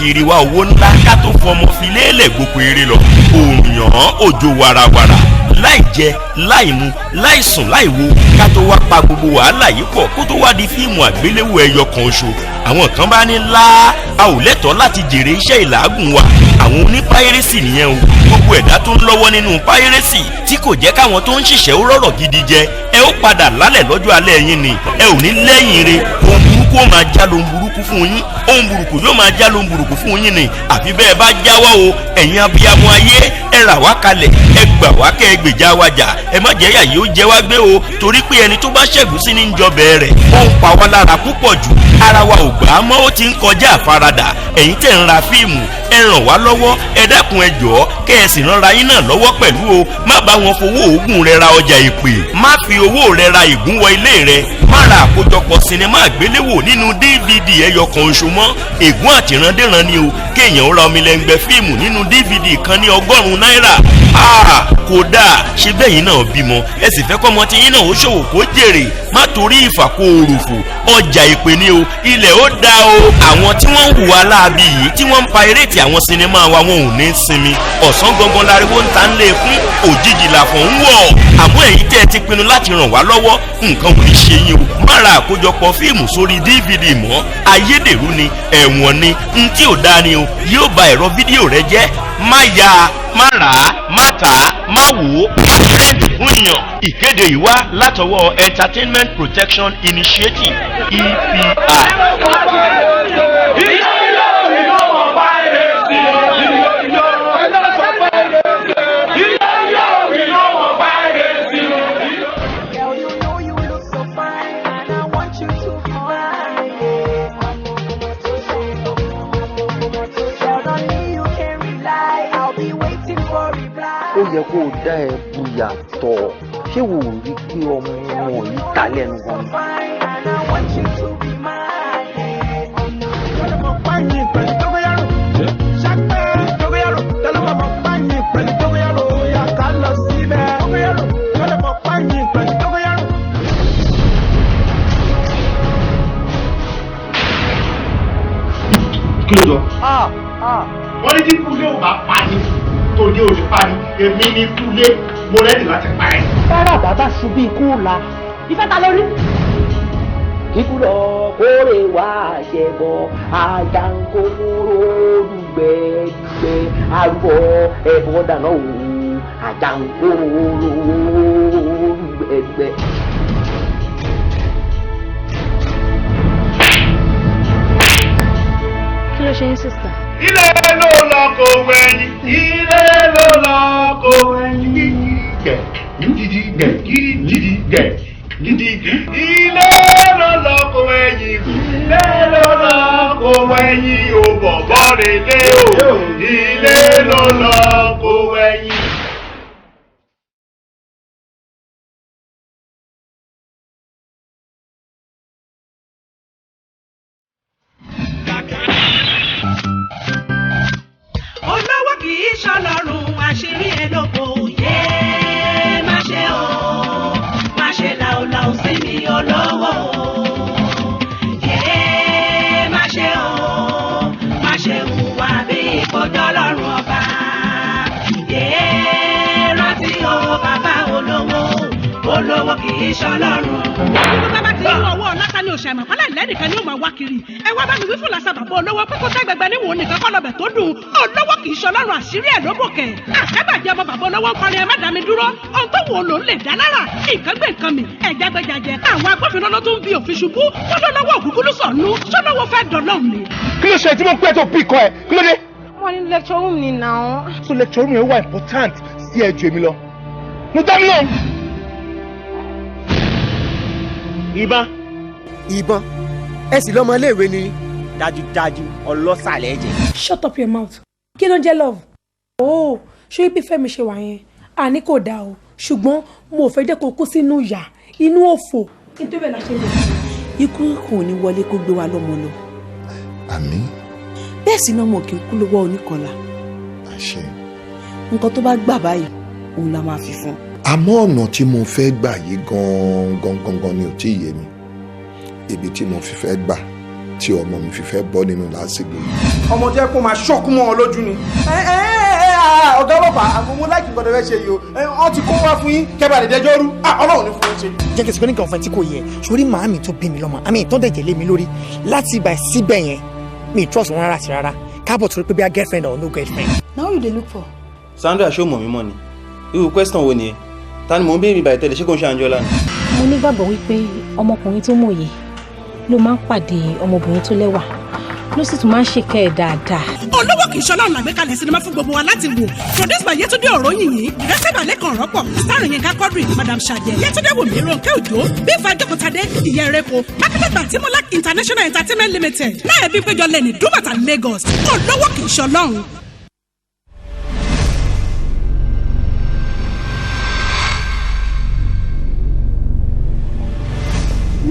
kiri wá owó ńlá ká tó fọmọ fi lélẹ̀ gbogbo eré lọ òòyàn òjò warawara láì jẹ láì mu láì sùn láì wo ká tó wá pa gbogbo wàhálà yìí pọ̀ kó tó wá di fíìmù àgbéléwò ẹyọ kan ṣo àwọn kan bá ní lá a ò lẹ́tọ̀ọ́ láti jèrè iṣẹ́ ìlàágùn wa àwọn onípáírésì nìyẹn o gbogbo ẹ̀dá tó ń lọ́wọ́ nínú páírésì tí kò jẹ́ káwọn tó ń ṣiṣẹ́ ó rọ̀rọ̀ gidi jẹ ẹ ó padà lálẹ̀ lọ́jọ́ alẹ́ yín ni ẹ ò ní lẹ́yìn re ohun burúkú ó máa já lohun burúkú fún yín ohun burúkú yóò máa já lohun burúkú fún yín ni àfi bẹ́ẹ̀ bá jáwọ́ o ẹ̀yin abiyamọ ayé ẹ rà wá kalẹ̀ ẹ gbà wá kẹ́ ẹ gbèjà wa jà ẹ má jẹ́ yà yóò jẹ́ wá gbé o torí pé ẹni tó bá ṣẹ́gun sí ní jọbẹ̀ rẹ̀ ó ń pa wá lára púpọ̀ jù ara wa ò gbà á mọ́ ó ti ń kọjá àfaradà ẹ̀yin tẹ̀ ń ra fíìmù ẹ ràn wá lọ́wọ́ ẹ dákun ẹ jọ̀ọ́ kẹ́ ẹ sì ránra yín náà lọ́wọ́ pẹ̀lú o má bá wọn fowó oògùn rẹ ra ọjà ìpè má fi owó rẹ ra ìgún wọ ilé rẹ má ra àkójọpọ̀ sinimá àgbéléwò nínú dvd ẹyọ kan oṣù mọ́ ègún àtìrandéran ni o kéèyàn ra omilẹ̀ngbẹ fíìmù nínú dvd kan ní $100 kódà ṣe bẹ́yìn náà bímọ ẹ sì fẹ́ kọ́mọ tí yín náà ó ṣòwò kó jèrè má torí ìfàkó òrùfù ọjà ìpè ni o ilẹ̀ ó dá o àwọn tí wọ́n ń hùwà láabi yìí tí wọ́n ń pa eréètì àwọn sinimá wa wọn ò ní sinmi ọ̀sán gangan láriwo ń ta ń lé fún òjijì làfọ̀ ń wọ̀ àmọ́ èyí tẹ́ ẹ ti pinnu láti ràn wá lọ́wọ́ nǹkan ò ní ṣe yín o má ra àkójọpọ̀ fíìmù sórí dvd mọ́ ayédèrú ni ẹ̀wọ̀n ni n tí ò dáa ni o yóò ba ẹ̀rọ fídíò rẹ jẹ́ má ya má rà á má tà á má wò ó rẹ́ǹtì fún ìyàn ìkéde yìí wá látọwọ́ Entertainment Protection Initiative EPI. ó yẹ kó o dá ẹ bùyà tọ̀ ṣé wò ó rí pé ọmọ yìí ta lẹ́nu gan. kí ló sọ. wọ́n ní tí kúlé ò bá pa ni tòde ò ní pa ni èmi ní kúlé mo rẹ́dì láti pa ẹ́. sára bàbá ṣubú ikú la ìfẹ́ ta lórí. kíkú lọ kórè wá ṣẹbọ àjàǹkóró dùgbẹdùgbẹ arúgbó ẹbọ dáná o àjàǹkóró dùgbẹdùgbẹ. kí ló ṣe ń sísà. ilé ló lọ kó wẹ̀yìn ilé ló lọ kó wẹ̀yìn gẹ dídí gẹ dídí gẹ dídí ilé ló lọ kó wẹ̀yìn ilé ló lọ kó wẹ̀yìn o bọ̀bọ̀ rẹ̀ lé o ilé ló lọ kó wẹ̀yìn. olówó kì í ṣọlọ́run àṣírí ẹ̀ lóko yé má ṣe o má ṣe làólàó sí mi olówó yé má ṣe o má ṣe hùwà bí ìkọjọ́ lọ́rùn ọba yé rántí o bàbá olówó kì í ṣọlọ́run. nínú bàbá tí ń wọ owó ọlọ́ta ní oṣù àmọ́ kọ́lá ìlẹ́nìkan ni ó máa wá kiri ẹ wá bá mi wí fún làṣà bàbá olówó pé kó tẹ́gbẹ̀gbẹ̀ níwọ̀n nìkan kọ́ lọ́bẹ̀ tó dùn olówó kì í ṣọlọ́run àṣírí ẹ̀ lóbòkè àkábàjẹ́ ọmọ bàbá olówó ń kọrin ẹ má dá mi dúró ohun tó wù ó lòún lè dá lára nǹkan gbé nǹkan mi ẹ̀já gbẹjàjẹ àwọn agbófinró ló tún bí òfin ṣubú wọn lọ́wọ́ ògúngúlù sọ̀nù sọ́lọ́wọ́ fẹ́ dọ̀lọ́hùn ni. kí ló ṣe tí mo pẹ́ tó bí kọ ẹ kí ló dé. wọ́n ní lecture room ni náà. so lecture room yẹn wà important sí ẹ ju èmi lọ. mo dá mi lọ. ìbọn ẹ sì lọ́mọ iléèwé ni. dájúdájú ọlọ́sàlẹ̀ ẹ̀jẹ̀. shut up your mouth. kí ló ń jẹ́ love. oh ṣé ibi fẹ́mi ṣe wà yẹn àní kò dáa o ṣùgbọ́n mo fẹ́ jẹ́ kó kú sínú ìyà inú òfò. kí n tó bẹ̀ la ṣe lè. ikú kò ní wọlé kó gbé wa lọ́mọ lọ. àmín. bẹ́ẹ̀ sì náà mo kì í kú lọ́wọ́ oníkọlà. àṣẹ. nǹkan tó bá gbà báyìí òun la máa fi fún. àmọ́ ọ̀nà tí mo fẹ́ gbà yìí gan-an ni ò tí ì yé mi ibi tí mo fi fẹ́ gbà tí ọmọ mi fi fẹ́ bọ́ nínú lásìkò yìí. ọmọ jẹ́ kó máa ṣọ́kú mọ́ ọ lójú ni. ọ̀gá ọlọ́pàá àwọn ọmọ láìkí nǹkan tó fẹ́ ṣe yìí o wọ́n ti kó wá fún yín kẹ́bà lè dẹjọ́ rú ọlọ́run ní fún yín ṣe. jẹ́ kí n sọ pé nǹkan fẹ́ tí kò yẹ sórí màámi tó bí mi lọ́mọ àmì tó dẹ̀jẹ̀ lé mi lórí láti ibà síbẹ̀ yẹn mi trust wọn rárá sí rárá káàbọ̀ torí pé bí a girlfriend or no girlfriend. Now you dey look for. Sandra ṣó mọ̀ mí mọ́ ni irú question wo nìyẹn ta ni mò ń béèrè ìbàdí tẹ́lẹ̀ ṣé kò ń ṣe Anjola ni. mo nígbàgbọ́ wípé ọmọkùnrin tó mòye ló máa ń pàdé ọmọbìnrin tó lẹ́wà ló sì tún máa ń ṣèkẹ́ ẹ̀ dáadáa. olówó kì í ṣọlá ọ̀nà àgbékalẹ̀ sinimá fún gbogbo wa láti wò produced by Yétúndé ọ̀rọ̀ yìnyín ìrẹsẹ̀ balẹ̀ kan rọ́pọ̀ starring Yínká Quadri Madam Ṣàjẹ́ Yétúndé wòmí Rónkẹ́ Òjó Bífà Jókòtadé Ìyá Ẹrẹ́kọ marketed by Timolak International Entertainment Limited láyé bí péjọ lẹ́ni Dúbàtà Lagos olówó kì í ṣọlọ́run.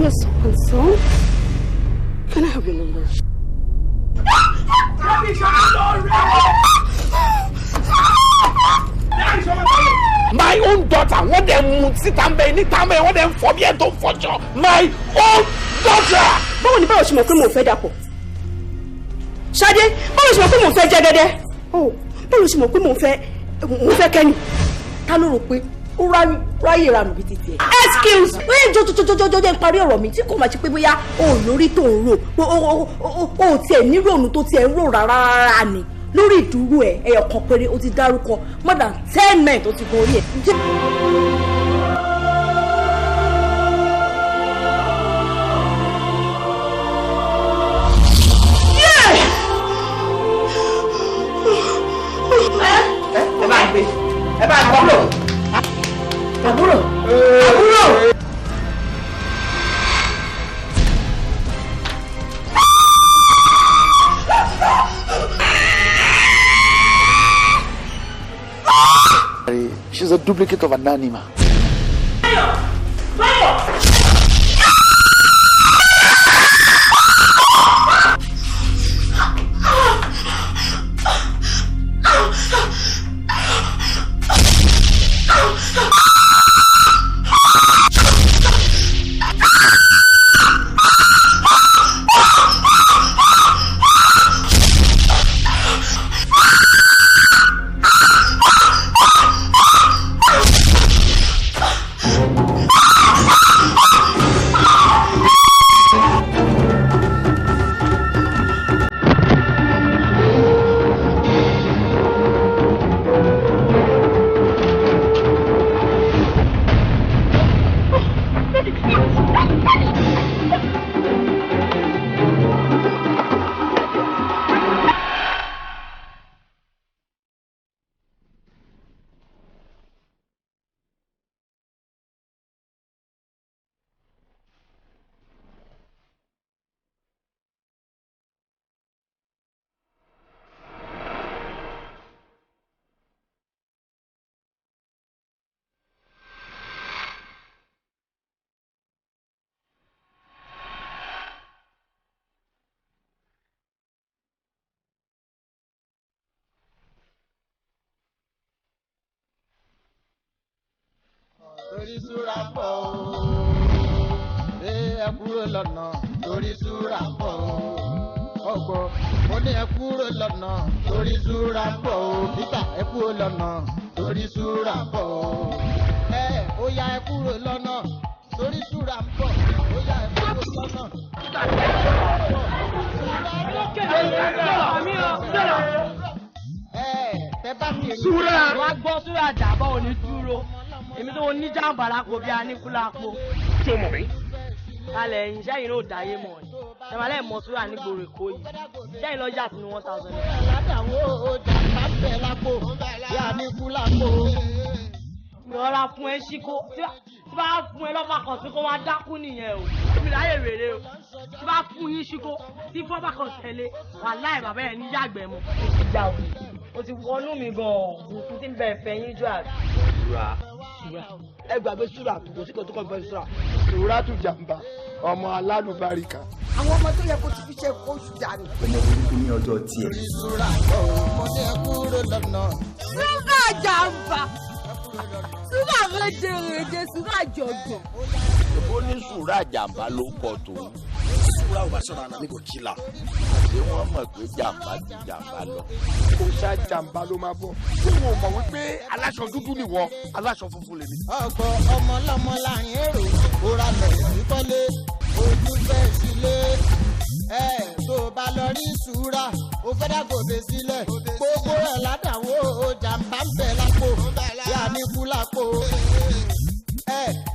Yes, so can I have your number? My own daughter, what them sit and be anytime, what them for me to fortune. My own daughter. Báwo ni báwo ṣe mọ̀ pé mo fẹ́ dàpọ̀? Ṣadé, báwo ṣe mọ̀ pé mo fẹ́ jẹ́gẹ́dẹ́? Oh, báwo ṣe mọ̀ pé mo fẹ́ kẹ́ni? Ta ló rò pé ó ráyè ranù bíi títì ẹ̀? Excuse me, jọjọjọjọjọ ń parí ọ̀rọ̀ mi tí kò máa ṣe pé bóyá o ò lórí tó ń rò o ò tiẹ̀ ní rònú tó tiẹ̀ ń rò rárá ni lórí ìdúró ẹ̀ ẹyọ kan péré o ti dárúkọ more than 10 men tó ti gun orí ẹ̀. ẹ bá àbúrò. She's a duplicate of an animal. torí súra ń bọ̀ o ẹ kúrò lọ́nà torí súra ń bọ̀ o ọgbọ́n mo ní ẹ kúrò lọ́nà torí súra ń bọ̀ o bíbà ẹ kúrò lọ́nà torí súra ń bọ̀ o ó yá ẹ kúrò lọ́nà torí súra ń bọ̀ ó yá ẹ kúrò lọ́nà. Súra wá gbọ́ súra dàbọ̀ òní dúró èmi tó ní jàǹbá lápò bí aníkúlápò. Ṣé o mọ̀ mí? Alẹ̀ yìí sẹ́yìn ló dáyé mọ̀ ni ṣẹ̀málẹ̀ mọ̀ súra ní gbòòrò Èkó yìí sẹ́yìn lọ yà sínú 1000. Ládàwọ̀ ọjà bá bẹ̀ lápò bí aníkúlápò. Ìrọ̀lá fún ẹ ṣíkó tí bá fún ẹ lọ́fà kan sí kó wá dákú nìyẹn o èmi láyè rèrè o tí bá fún yín ṣíkó tí fọ́fà kan tẹ̀lé wàláhì bàbá ẹ̀ ní yàgbẹ́ mọ́ ìjà òbí o ti wọnú mi gan-an òkú tí ń bẹ̀ fẹ́ yín jù àbí. Súra ẹ gbàgbé súra kò sí kò tó kọ́ fẹ́ súra. Súra tún jàǹbá ọmọ alálùbáríkà. àwọn ọmọ tó yẹ kó ti fi ṣe kóṣù dànù. ọmọ burúkú ní ọjọ́ tiẹ̀. Súra mo ní ẹ kúrò lọ́nà. Súra jàǹbá súra rédèrèdè súra jọ̀gbọ̀n. Ó ní súra jàǹbá ló kọ tòun Súra ò bá ṣọ́ra náà mi kò kí la. Àṣé wọ́n mọ̀ pé jàǹbá ju jàǹbá lọ. Kò ṣá jàǹbá ló máa bọ̀. Ṣé wọn ò mọ̀ wípé aláṣọ dúdú nìwọ, aláṣọ funfun lèmi? Ọ̀pọ̀ ọmọ lọ́mọ láàrin èrò, ó ra lẹ̀ ìkọ́lé, ojú fẹ́ sílé. Tó o bá lọ rí Súra, o fẹ́ dàgòdè sílẹ̀. Gbogbo ẹ̀ ládàáwó, jàǹbá ń bẹ̀ lápò, yà ní kú lápò.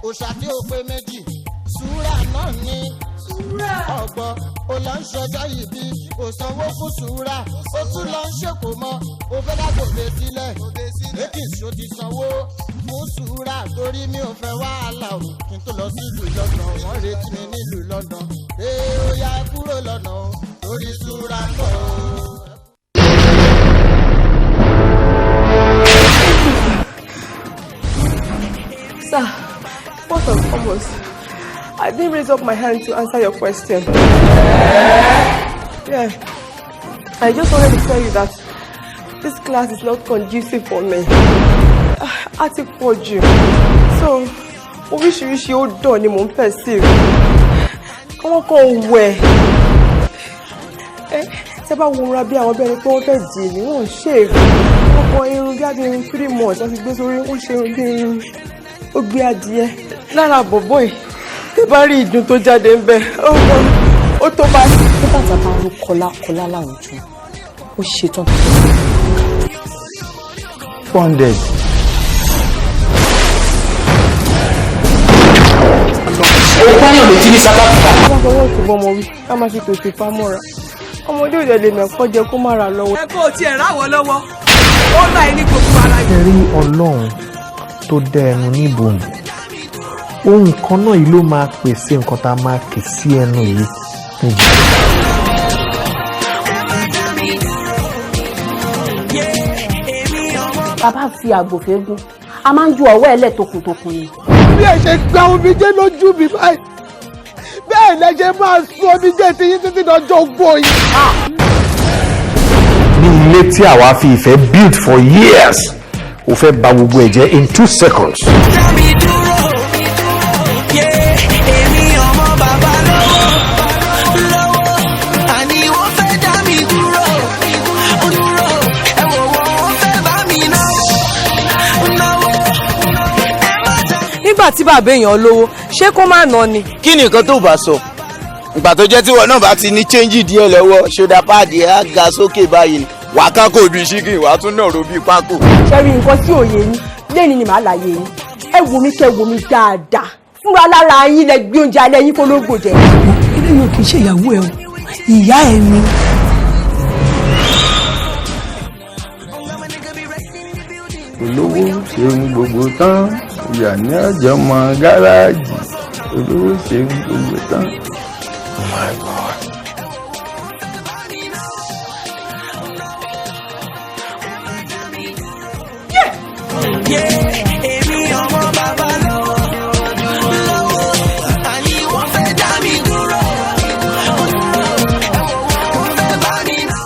Òṣà tí ó pé méjì, Súra náà ní. Ọ̀gbọ́n o lọ ń ṣọjọ́ ìbí, kò sanwó fún Súra, ó tún lọ ń ṣèkó mọ́, o fẹ́ dàgòdè sílẹ̀. Èkì ṣó ti sanwó fún Súra, torí mi ò fẹ́ wàhálà o, kí n tó lọ sí ìlú London, wọ́n retí mi nílùú London. Ó yá kúrò lọ́nà o, torí Súra ń bọ̀ o. Sir, first and foremost, I didn't raise up my hand to answer your question. Yeah, I just wanted to tell you that this class is not conducive for me. I take for you. So, oríṣiríṣi ó dọ̀ ni mò ń perceive. Kọ́mọ́ kan wẹ̀. Ṣé bá wo ra bí àwọn bẹ́ẹ̀ ni pé wọ́n fẹ́ dì ní wọ́n shave. Wọ́n kọ irun bí i irun 3 months wọ́n ti gbé sórí wọ́n ṣe irun bí irun ó gbé adìẹ. Lára bọ̀bọ̀ yìí, tẹ́ bá rí ìdun tó jáde ń bẹ, ó tó bá sí. Tó bá tàbá ń kọlá láwùjọ, ó ṣetán tó 400. Ó pààyàn létí ní South Africa. Wọ́n fọwọ́ ìṣùgbọ́n ọmọ wí, ká má ṣe tòṣì fámọ́ra. Ọmọdé òde lè mẹ́kọ́ jẹ kó má ra lọ́wọ́. Ẹ kó o tiẹ̀ ráwọ̀ lọ́wọ́, ó láì ní gbogbo ara yìí. Ẹ rí Ọlọ́run tó dá ẹnu níbòmù. Ohun kan náà yìí ló máa pèsè nǹkan tá a máa kì sí ẹnu yìí fún jù. Bàbá fi àgbò fẹ́ gún, a máa ń ju ọwọ́ ẹlẹ́ tokùntokùn ni. Bí ẹ ṣe gba omijé lójú mi báyìí, bẹ́ẹ̀ lẹ ṣe máa sun omijé tí yín títí dọjọ́ ogbó yìí. Ní ilé tí àwa fi ìfẹ́ build for years, ó fẹ́ bà gbogbo ẹ̀ jẹ́ in 2 seconds. Nígbà tí bàbá èèyàn lówó, ṣé kó má ná ni? Kí ni nǹkan tó bá sọ? Ìgbà tó jẹ́ tíwọ náà bá ti ní chẹ́ńjì díẹ̀ lọ́wọ́, ṣódà páàdì ẹ̀ á ga sókè báyìí ni. Wàá kákò bíi ṣíkì, wàá tún náà ro bíi pákó. Ṣẹ́rí nǹkan tí ò yé yín, lẹ́ni ni màá láyé yín. Ẹ wo mi kẹ́ wo mi dáadáa. Fúnra lára yín lẹ gbé oúnjẹ alẹ́ yín kó lóògbò jẹ. Ilé yóò kì í ṣe ìyàwó ẹ o, ìyá ẹ ni. Olówó ṣeun gbogbo tán, ìyá ní ọjọ́ mọ gáràjì. Olówó ṣeun gbogbo tán. Oh my God. Èmi ọmọ bàbá lọ́wọ́, àní wọ́n fẹ́ dá mi dúró. Wọ́n fẹ́ bá mi náà.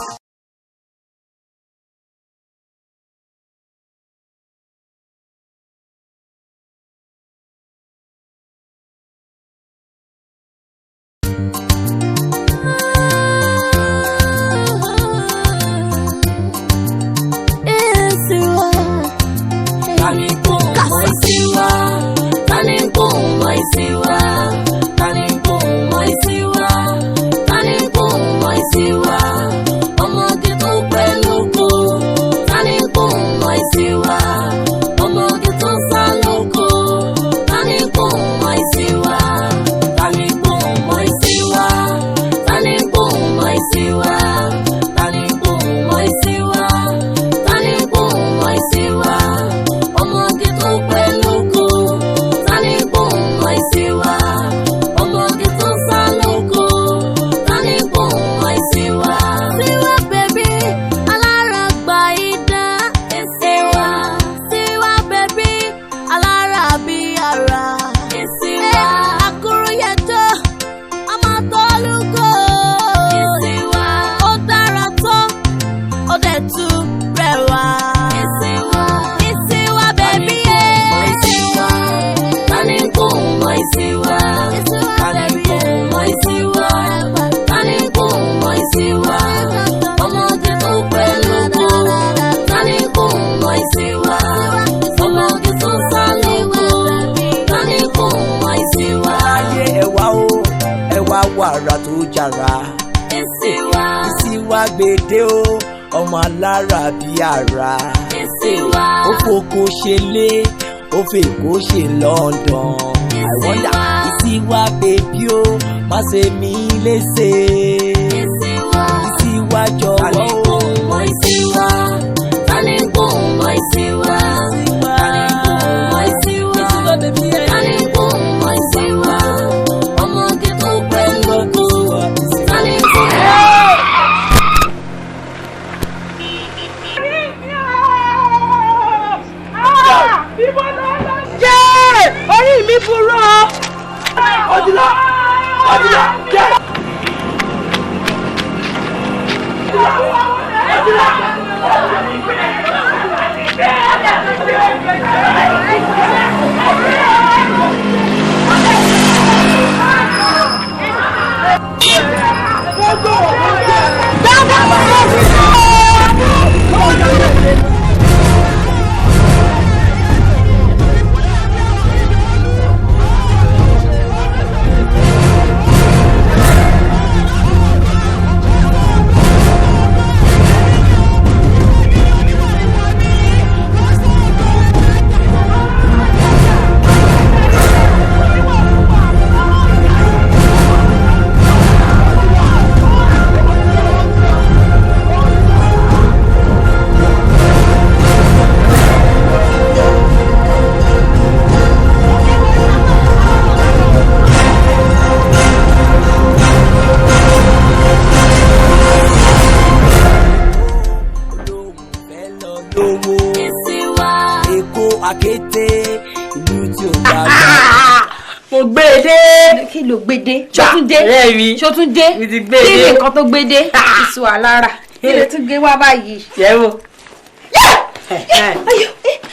Isiwa, wàrà tó jàrà. Isiwa gbèdé o ọmọ alára bí ara. Ó fòkó ṣe lé ó fèkó ṣe London. I wonder Isiwa baby o má ṣe mí léṣe. Isiwa jọ̀wọ́ o. Isiwa tani kò mọ Isiwa. Orí mi burú o. Ọdìlá jẹ́. Mo gbé e dé. Kí ló gbé dé? Ṣótúndé. Ṣótúndé. Mi ti gbé e dé. Kí ni nǹkan tó gbé dé? Isiwa lára. Kí ló tún gbé wá báyìí? Ṣẹ́wó. Ayọ̀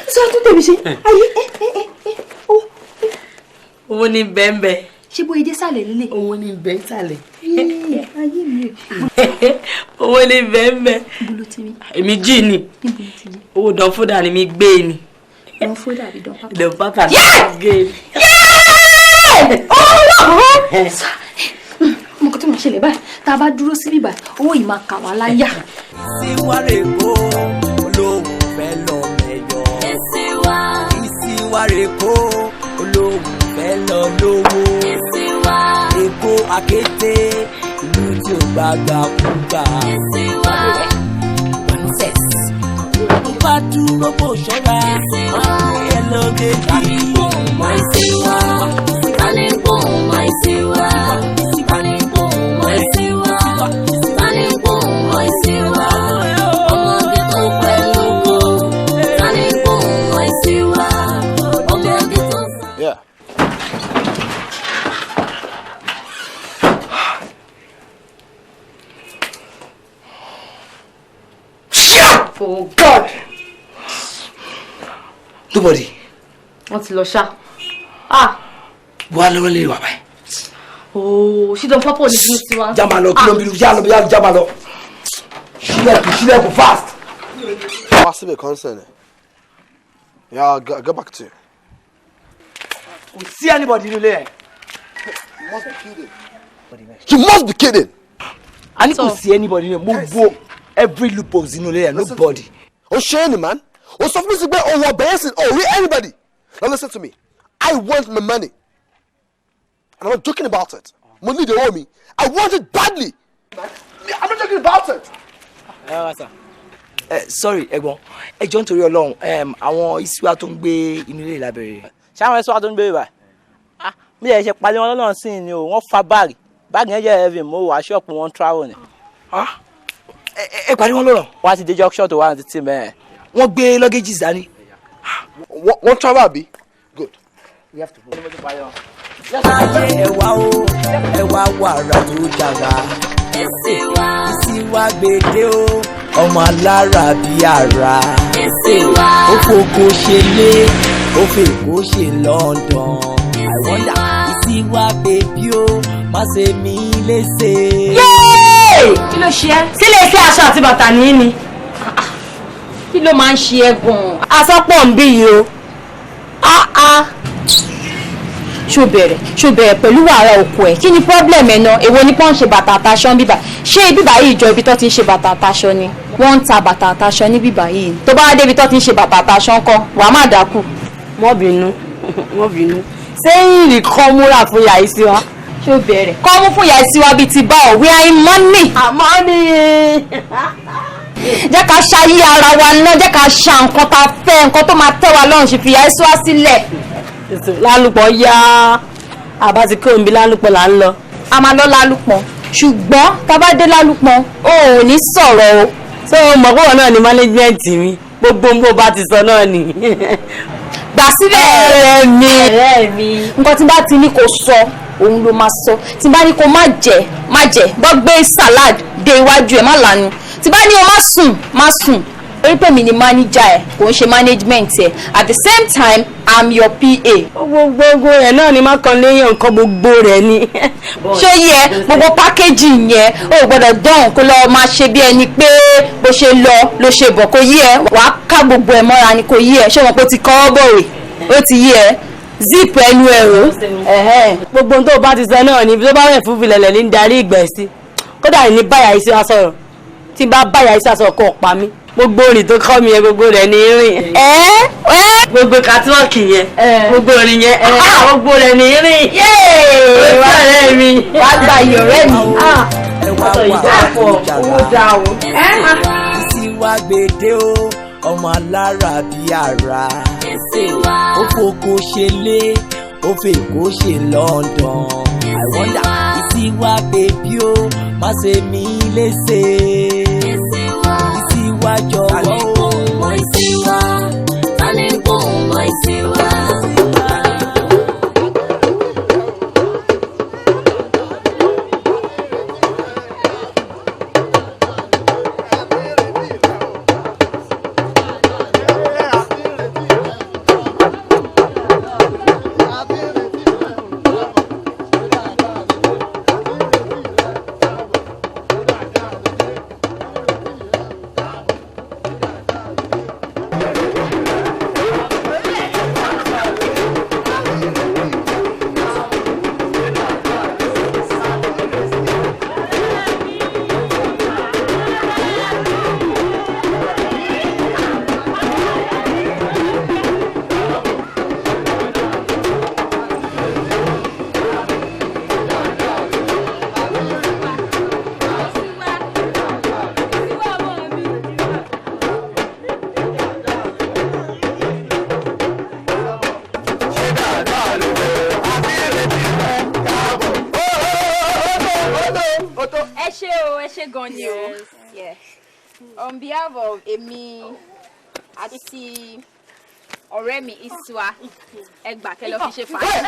Isiwa tún tèmi ṣe. Ayọ̀ owó ní bẹ́ẹ̀nbẹ́. Ṣé bó edé sàlẹ̀ lílé? Owó ní bẹ́ẹ̀ sàlẹ̀. Ayé mi. Owó ní bẹ́ẹ̀nbẹ́. Bolo ti mi. Èmi jí ni. Owó dánfódà ni mi gbé ni. Dánfódà àbí dánpápá? Dánpápá ni mi gbé ni. Mo kò tó máa ṣẹlẹ̀ báyìí tá a bá dúró sí bíbá owó yìí máa kà wá láyà. Isiwa rèkó olóhùn fẹ́ lọ mẹ́yọ. Isiwa rèkó olóhùn fẹ́ lọ lówó. Èkó àkété ìlú tí ò gbàgbà kúgbà. Mo bá dúró bó ṣọ́ra ọ̀hún yẹn lọ bébí. Isiwa. Yeah. Shut! Oh God! Nobody. Wọ́n ti lọ ṣá. Ah! Wà lọ́wọ́ lè wà báyìí. Oh, ṣí dán pápọ̀ ní fún tiwa. Jáma lọ, kí ló ń bínú, jáma lọ. Ṣílẹ̀kùn fast. What's the concern? Yeah, I'll go back to you. Kò sí anybody nílé ẹ̀. You must be kidding. A ní kò sí anybody nílé, mo wo every loophole nínú ilé ẹ̀, nobody. Oh, shame, man. Oh, so music, oh, what best? Oh, read anybody. Now listen to me. I want my money. And I'm not joking about it. Money they owe me. I want it badly. I'm not joking about it. Sorry, ẹ̀gbọ́n. Ẹ jọ̀ọ́ nítorí Ọlọ́run, àwọn Isiwa tó ń gbé inú ilé lábẹ́rẹ́. Ṣé àwọn Isiwa tó ń gbé báyìí? Mi ẹ̀ ṣe palẹ̀ wọn lọ́nà sí ni o, wọ́n fa báàgì. Báàgì yẹn jẹ́ heavy, mo wà ṣọ́ọ̀pù wọn travel ni. Ẹ parí wọn lọ́rọ̀. Wọ́n á ti dé junction tó wà ní títí mẹ́ẹ̀. Wọ́n gbé luggage dání. Wọ́n travel àbí? Good. We have to go. Ayé ẹ̀wà o, ẹ̀wà wàrà tó jàrà. Isiwa gbèdé o, ọmọ alára bí ara. Ó fòkó ṣe lé, ó fèkó ṣe London. I wonder Isiwa baby o, má ṣe mí léṣe. Kí ló ṣe ẹ́? Sílé iṣẹ́ aṣọ àti bàtà ní ni. Kí ló máa ń ṣe ẹ́ gan-an? Asọ́pọ̀ ń bí yìí o. ṣó bẹ̀rẹ̀ pẹ̀lú wàrà òkú ẹ̀ kí ni problem ẹ̀ náà èwo ni pọ́n ṣe bàtà àtàṣọ ní bíbà ṣé bíbà yìí jọ ibi tó ti ń ṣe bàtà àtàṣọ ni wọ́n ń ta bàtà àtàṣọ ní bíbà yìí tó bá débi tó ti ń ṣe bàtà àtàṣọ ńkọ́ wàá má dákú. mọ́ bínú sẹ́yìn nìkan múra fún ìyá Isiwa. ṣó bẹ̀rẹ̀ kọ́ mú fún ìyá Isiwa bíi ti bá ọ̀ we are in money. àmọ́ ni jẹ́ ká ṣayé ara wa ná jẹ́ ká ṣa nǹkan tá a fẹ́ nǹkan tó máa tẹ́ wa lọ́rùn ṣe fi ìyá Isiwa sílẹ̀. lálùpọ̀ yá àbá ti kó omi lálùpọ̀ là ń lọ. a máa lọ lálùpọ̀ ṣùgbọ́n tá a bá dé lálùpọ̀ o ò ní sọ̀rọ̀ o. ṣé o mọ̀ pọ̀ náà ni management mi gbogbo bó bá ti sọ náà ni. gbà sílẹ̀ ọ̀rẹ́ mi nǹkan tí bá ti ní kó sọ òun ló máa sọ tí bá ní kó má jẹ bọ́ gbé salad dé iwájú ẹ̀ má lanu tí bá ní o má sùn orí pé mi ni manager ẹ̀ kò ń ṣe management ẹ̀ at the same time I'm your PA. gbogbo ẹ̀ náà ni má kan léyìn nǹkan gbogbo rẹ̀ ni. ṣé yẹ gbogbo pákéjì yẹn o gbọ́dọ̀ dán kó lọ máa ṣe bí ẹni pé bó ṣe lọ ló ṣe bọ̀ kó yí ẹ wàá ká gbogbo ẹ̀ mọ́ra ni kò yí ẹ ṣé wọn kò ti kọ́ ọ́ bọ̀wé ó ti yí ẹ zip ẹnu ẹ o. gbogbo ohun tó bá ti sọ náà ni tó bá rẹ̀ fún filẹ̀lẹ̀ ní darí ìgbẹ́ sí kódà ní báyà Isiwa sọ̀rọ̀ tí bá báyà Isiwa sọ̀rọ̀ kó pa mí gbogbo orin tó kọ́ mi yẹn gbogbo rẹ̀ ní rìn. gbogbo kàtíwọ́ọ̀kì yẹn gbogbo orin yẹn gbogbo rẹ̀ ní rìn. wá ọ̀rẹ́ mi wá gba iyọ̀ rẹ̀ mi. ọ̀tọ̀ ìdáàpọ̀ owó dá o. Isiwa gbèdé o ọmọ alára bí ara ó fòkó ṣe lé ó fèkó ṣe London I wonder Isiwa baby o má ṣe mí léṣe Isiwa jọ̀wọ́ o Isiwa Isiwa. gan ni o. On behalf of èmi àti ọ̀rẹ́ mi Isiwa ẹgbà kẹ́ lọ fi ṣe fàájì.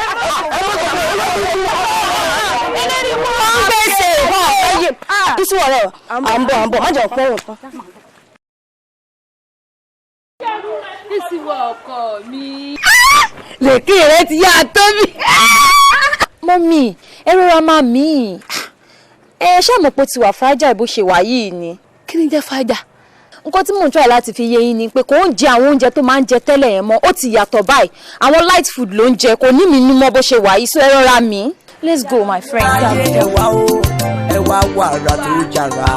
Isiwa rẹ̀ à ń bọ̀ má jẹ́ ọ̀pọ̀ ọ̀pọ̀. Isiwa ọkọ mi. Lèkì rẹ ti yá tóbi. Mọ́mì ẹ rọra máa mí ṣé àmọ́ pé ti wà fájà bó ṣe wà yìí ni. Kí ni jẹ́ fájà? Nǹkan tí mò ń try láti fi yé yín ni pé kò ń jẹ àwọn oúnjẹ tó máa ń jẹ tẹ́lẹ̀ yẹn mọ́ ó ti yàtọ̀ báyìí àwọn light food ló ń jẹ kò ní mi nú mọ́ bó ṣe wà yìí so ẹ rọra mi. Let's go my friend. ẹwà wàrà tó jàrà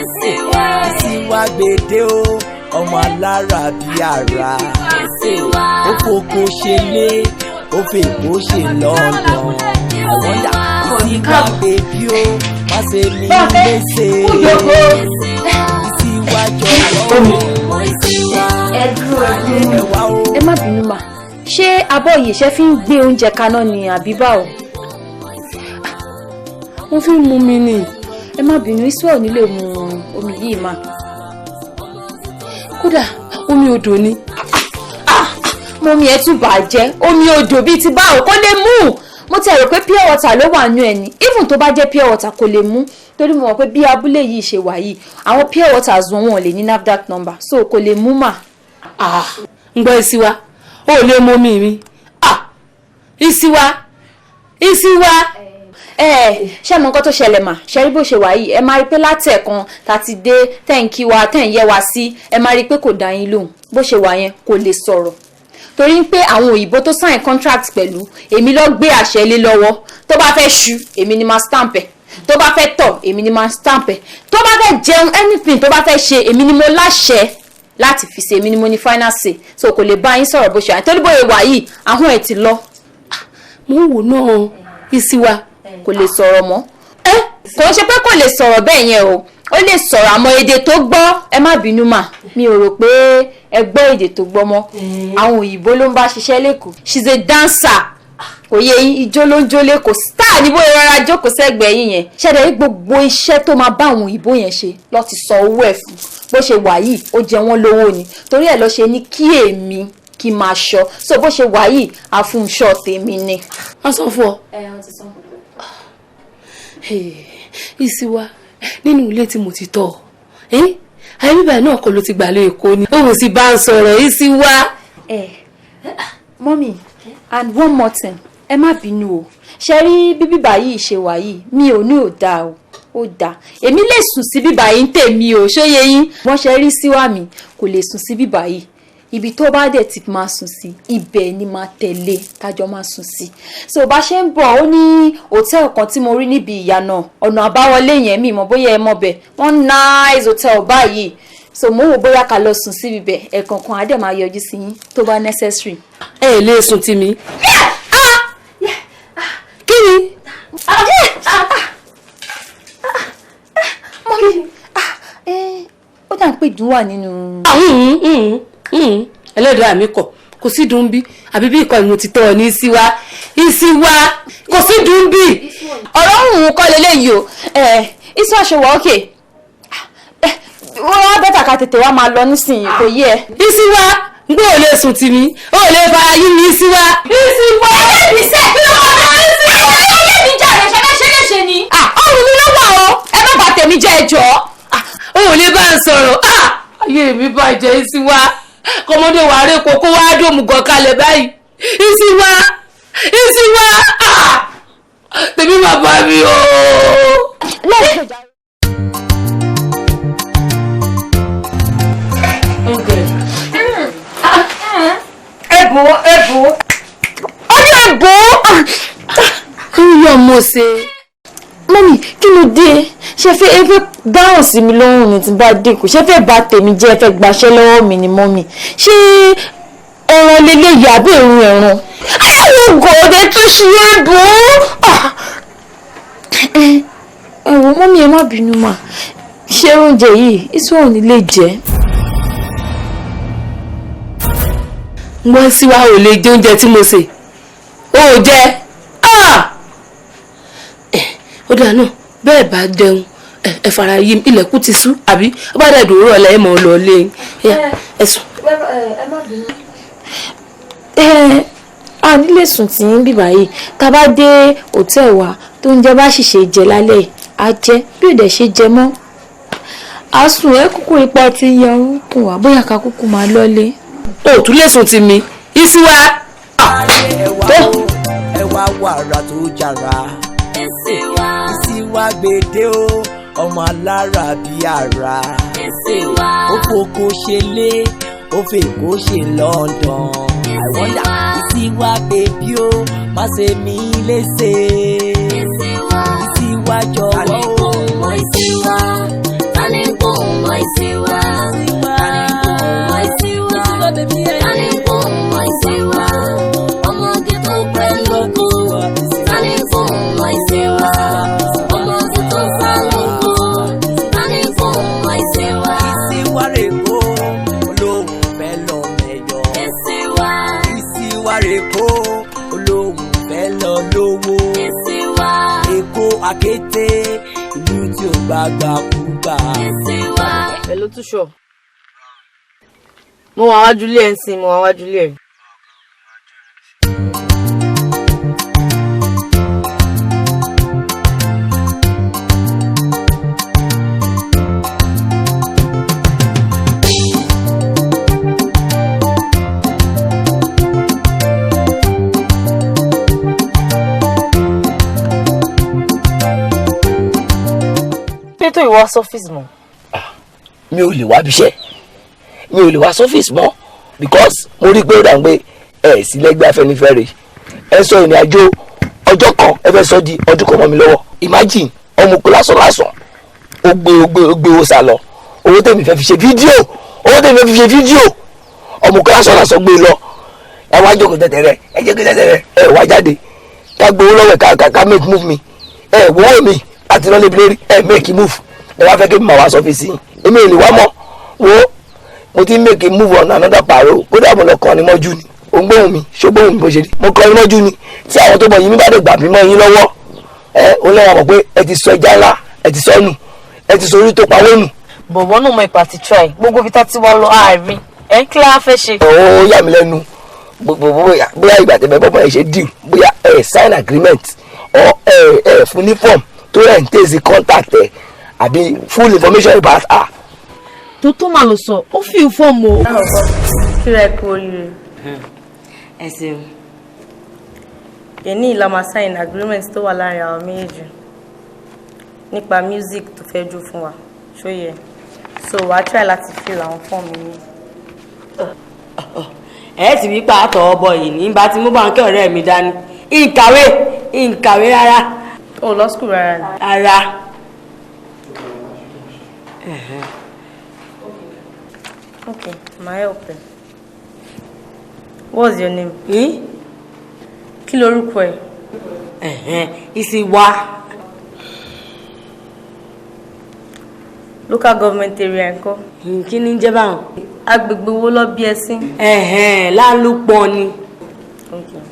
Isiwa gbèdé o ọmọ alára bí ara ó fòkó ṣe lé ó fèkó ṣe London I wonder Isiwa baby o má ṣe mí léṣe Isiwa jọ̀wọ́ Isiwa ẹwà o. Ẹ má bínú mà ṣé abọ́ yìí ṣe fi ń gbé oúnjẹ kaná ni àbí báwo. Wọ́n fi ń mu mi ni. Ẹ má bínú Isiwa ò ní lè mu omi yìí mà. Kódà omi odò ni. Mọ́mì ẹ tún bàjẹ́ omi odò bíi ti báwo kó lè mú mo ti rò pé pure water ló wà nú ẹ ni even tó bá jẹ́ pure water kò lè mú torí mo mọ̀ pé bí abúlé yìí ṣe wà yìí àwọn pure waters wọn ò lè ní NAFDAC number so kò lè mú mà. ń gbọ́ Isiwa ó lè mú mi Isiwa ṣé mo nǹkan tó ṣẹlẹ̀ mà ṣe rí bó ṣe wà yìí ẹ máa rí pé láti ẹ̀kan tá ti dé tẹ̀ ń kí wa tẹ̀ ń yẹ wa sí ẹ máa rí pé kò dá yín lóhùn bó ṣe wà yẹn kò lè sọ̀rọ̀ torí pé àwọn òyìnbó tó sign contract pẹ̀lú èmi ló gbé àṣẹ lé lọ́wọ́ tó bá fẹ́ ṣu èmi ni máa stamp ẹ̀ tó bá fẹ́ tọ̀ èmi ni máa stamp ẹ̀ tó bá fẹ́ jẹun anything tó bá fẹ́ ṣe èmi ni mo láṣẹ láti fi ṣe èmi ni mo ní final say so kò lè bá yín sọ̀rọ̀ bó ṣe àyìn torí bóyá wà yìí ahọ́n ẹ̀ ti lọ. mo ń wò náà Isiwa kò lè sọ̀rọ̀ mọ́ kò ń ṣe pé kò lè sọ̀rọ̀ bẹ́ẹ̀ yẹn o ó lè sọ̀rọ̀ àmọ́ èdè tó gbọ́ ẹ má bínú mà mi ò rò pé ẹ gbọ́ èdè tó gbọ́ mọ́ àwọn òyìnbó ló ń bá ṣiṣẹ́ lẹ́kọ̀ọ́ she's a dancer kò yẹ ijó ló ń jó lẹ́kọ̀ọ́ star ní bóyá rárá jókòó sẹ́gbẹ̀ẹ́ yín yẹn ṣẹ̀dẹ̀ rí gbogbo iṣẹ́ tó máa bá àwọn òyìnbó yẹn ṣe lọ́ ti san owó ẹ̀ fún bó ṣe wà yìí ó jẹ wọ́n lówó ni torí ẹ̀ lọ́ ṣe ní kí èmi kí máa ṣọ́ so bó ṣe wà yìí àfúnṣọ́ tèmi ni. wọ́n sọ fún ọ. wọ́n ti sọ. Isiwa nínú ilé tí mo ti tọ́ àyíbá náà kọ́ ló ti gbà lé èkó ni òun sì bá ń sọ̀rọ̀ Isiwa. Mọ́mì and one more thing ẹ má bínú o ṣe rí bí bíbá yìí ṣe wà yìí mi ò ní ò dáa o ó dáa èmi lè sùn sí bíbá yìí ń tèmi o ṣóyè yín wọ́n ṣe rí síwá mi kò lè sùn sí bíbá yìí ibi tó bá dẹ̀ ti máa sùn sí ibẹ̀ ni máa tẹ̀lé kájọ máa sùn sí so bá ṣe ń bọ̀ ó ní hòtẹ́ẹ̀lì kan tí mo rí níbi ìyànà ọ̀nà àbáwọlé yẹn mi mọ̀ bóyá ẹ mọ̀ bẹ̀ wọ́n nice hòtẹ́ẹ̀lì báyìí so mo wò bóyá ká lọ sùn sí ibẹ̀ ẹ̀ẹ̀kọ̀ọ̀kan á dẹ̀ máa yọjú sí yín tó bá necessary. ẹ lè sùn tì mí. kí ni. mọ́mí ó dà ń pè dùn wà nínú. ẹlẹ́dàá mi kọ̀ kò sí dùn bí àbí bí ìkọ́ ìmú ti tọ́ ọ ní Isiwa kò sí dùn bí. ọ̀rọ̀ òun kọ́ lélẹ́yìí o Isiwa ṣe wà ókè wọ́n wá bẹ́tà ká tètè wá máa lọ nísìnyí kò yẹ. Isiwa n gbé ò lè sùn tì mí ó lè fara yí mi Isiwa. ẹlẹ́bi sẹ́ kí ló wà náà Isiwa ẹlẹ́bi jà rẹ̀ ṣẹlẹ́ṣẹlẹ́ṣẹ ni. ọrùn mi ló wà o ẹ má bà tèmi jẹ́ ẹjọ́. ó lè bá ń sọ̀rọ̀ ayé mi bàjẹ́ Isiwa kọmọdé wàá rẹ kókó wàá dòmù gan kalẹ̀ báyìí Isiwa tèmi bàbá mi o. ẹ̀bùn ọjọ́ ẹ̀bùn kí ló yọ ọmọ ṣe. mọ́mí kí ló dé ṣe fẹ́ dáhùn sí mi lọ́rùn ní ti bá dínkù ṣe fẹ́ bá tèmi jẹ́ fẹ́ gbaṣẹ́ lọ́wọ́ mi ni mọ́mí ṣé ẹran lélẹ́yìí àbí èrún ẹ̀ràn àwọn gòdè tó ṣe é bò ó. ẹ̀wọ̀n mọ́mí ẹ má bínú mà ṣé oúnjẹ yìí Isiwa ò ní lè jẹ́. wọ́n Isiwa ò lè jẹ oúnjẹ tí mo sè ó jẹ́ ó dáa náà bẹ́ẹ̀ bá dẹun ẹ fara yí ilẹ̀kùn ti sú àbí ó bá dẹ̀ dòwúrọ̀ ọ̀la ẹ̀ mọ̀ ọ́ lọ lé ẹ sùn. ẹ má bínú. a nílé sùn tí ń bì báyìí tá a bá dé hòtẹ́ẹ̀lì wa tó ń jẹ bá ṣìṣe jẹ lálẹ́ á jẹ bí ò dẹ̀ ṣe jẹ mọ́ a sùn ẹ kúkú ipa ti ń yan kùn wá bóyá ká kúkú máa lọ́lé. ó tún lè sùn tì mí Isiwa. ẹ wá wàrà tó jàrà Isiwa gbèdé o ọmọ alára bí ara ó fòkó ṣe lé ó fèkó ṣe London I wonder Isiwa bèbí o má ṣe mí léṣe Isiwa jọ̀wọ́ o. Isiwa tani kò mọ Isiwa tani kò mọ Isiwa ọmọge tó pẹ́ lóko tani kò mọ Isiwa ọmọge tó fà lóko tani kò mọ Isiwa. Isiwa rè kó olóhùn fẹ́ lọ mẹ́yọ. Isiwa rè kó olóhùn fẹ́ lọ lówó. Èkó àkété ìlú tí ò gbàgbà kú gbà. Hello Túṣọ̀. Mo wà wájú ilé ẹ̀ ń sìn, mo wà wájú ilé ẹ̀. Pétò ìwọ sọ́fíìsì mọ́. Mi ò lè wá bíṣẹ́ mi ò lè wá sọ́fíìsì mọ́ because mo rí pé ó dà ń pé ẹ sí lẹ́gbẹ́ Afẹ́nifẹ́re ẹ sọ ìrìn àjò ọjọ́ kan ẹ fẹ́ sọ di ọdún kan mọ́ mi lọ́wọ́ imagine ọmọ òkú lásán ó gbé owó sá lọ owó tèmi fẹ́ fi ṣe fídíò ọmọ òkú lásán gbé lọ ẹ wá jókòó tẹ̀tẹ̀rẹ̀ ẹ jẹ́ kí tẹ̀tẹ̀rẹ̀ ẹ wá jáde ká gbowó lọ́wọ́ ká make move mi ẹ wọ́n mi láti lọ́ọ́ lébi lérí ẹ make move ẹ wá fẹ́ kí màá wá sọ fi sí èmi ò lè wá mọ́ wo mo ti make move on another paro kódà mo lọ kàn ní mọ́jú ni ògbóhùn mi ṣógbóhùn mi bó ṣe rí mo kàn ní mọ́jú ni tí àwọn tó mọ̀ yín mi bá dé gbà mí mọ́ yín lọ́wọ́ ó lẹ́wọ̀n mọ̀ pé ẹ ti sọ ẹja ńlá ẹ ti sọ nù ẹ ti sọ orí tó pawó nù. bọ̀bọ̀ náà mọ ipa ti try gbogbo ibi tá ti wọ́n lọ àárín kí la fẹ́ ṣe. ó yà mí lẹ́nu bóyá ìgbà tẹ́lẹ̀ bọ́bọ́ ẹ̀ ṣe deal bóyá sign agreement or fún ní form tó rẹ̀ ń tẹ̀sí contact ẹ̀ àbí full information about her. tó máa lọ sọ ó fi fọ́ọ̀mù o. kí rẹ kú oríire. ẹ ṣeun èní ìlà máa sign agreement tó wà láàrin àwọn méjèèjì nípa music tó fẹ́ jó fún wa ṣóyẹ so wàá try láti fill àwọn fọ́ọ̀mù yìí. ẹ ti wí pa àtọ̀ ọbọ yìí ní bá ti mú báńkì ọ̀rẹ́ mi dání ìkàwé rárá. o lọ school rárá ni. rárá. Okay, my help. What's your name? Kí lorúkọ ẹ? Isiwa. Local government area ńkọ́? Kí ni ń jẹ́ báwọn? Agbègbè wo lọ bí ẹ sí? Lálùpọ̀ ni. Okay.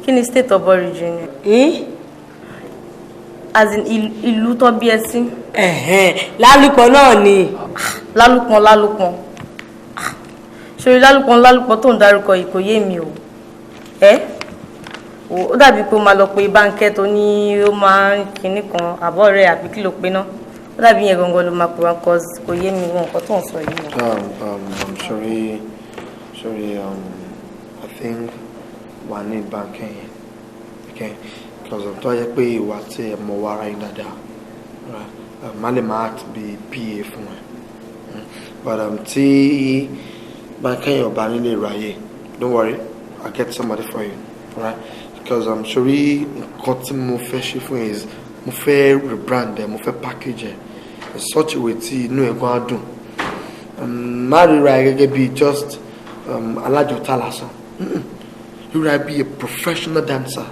Kí ni state of origin? As in ìlú tó bí ẹ sí? Lálùpọ̀ náà ni. Lálùpọ̀. Ṣorí lálùpọ̀ tó ń dárúkọ yìí kò yé mi o. Ó dàbí pé ó máa lọ pé báńkẹ́ tó ní ó máa ń kinní kan àbọ̀ rẹ̀ àbí kí ló pé náà. Ó dàbí yẹn gangan ló máa pè wọn cause kò yé mi wọn nǹkan tó ń sọ yìí. I'm sorry, I think wà ní báńkẹ́ yẹn. Okay. Because of tó yẹ pé ìwà tí ẹ mọ̀ wá ara yín dáadáa má lè máa bí PA fún ẹ but tí báńkì yẹn ọba nílé ìráyè don't worry I'll get somebody for you right because sori nǹkan tí mo fẹ́ ṣe fún ẹ is mo fẹ́ rebrand ẹ mo fẹ́ package ẹ in such a way tí inú ẹ gan á dùn má ríra ẹ gẹ́gẹ́ bí just alájọta lásán ríra ẹ bí a professional dancer.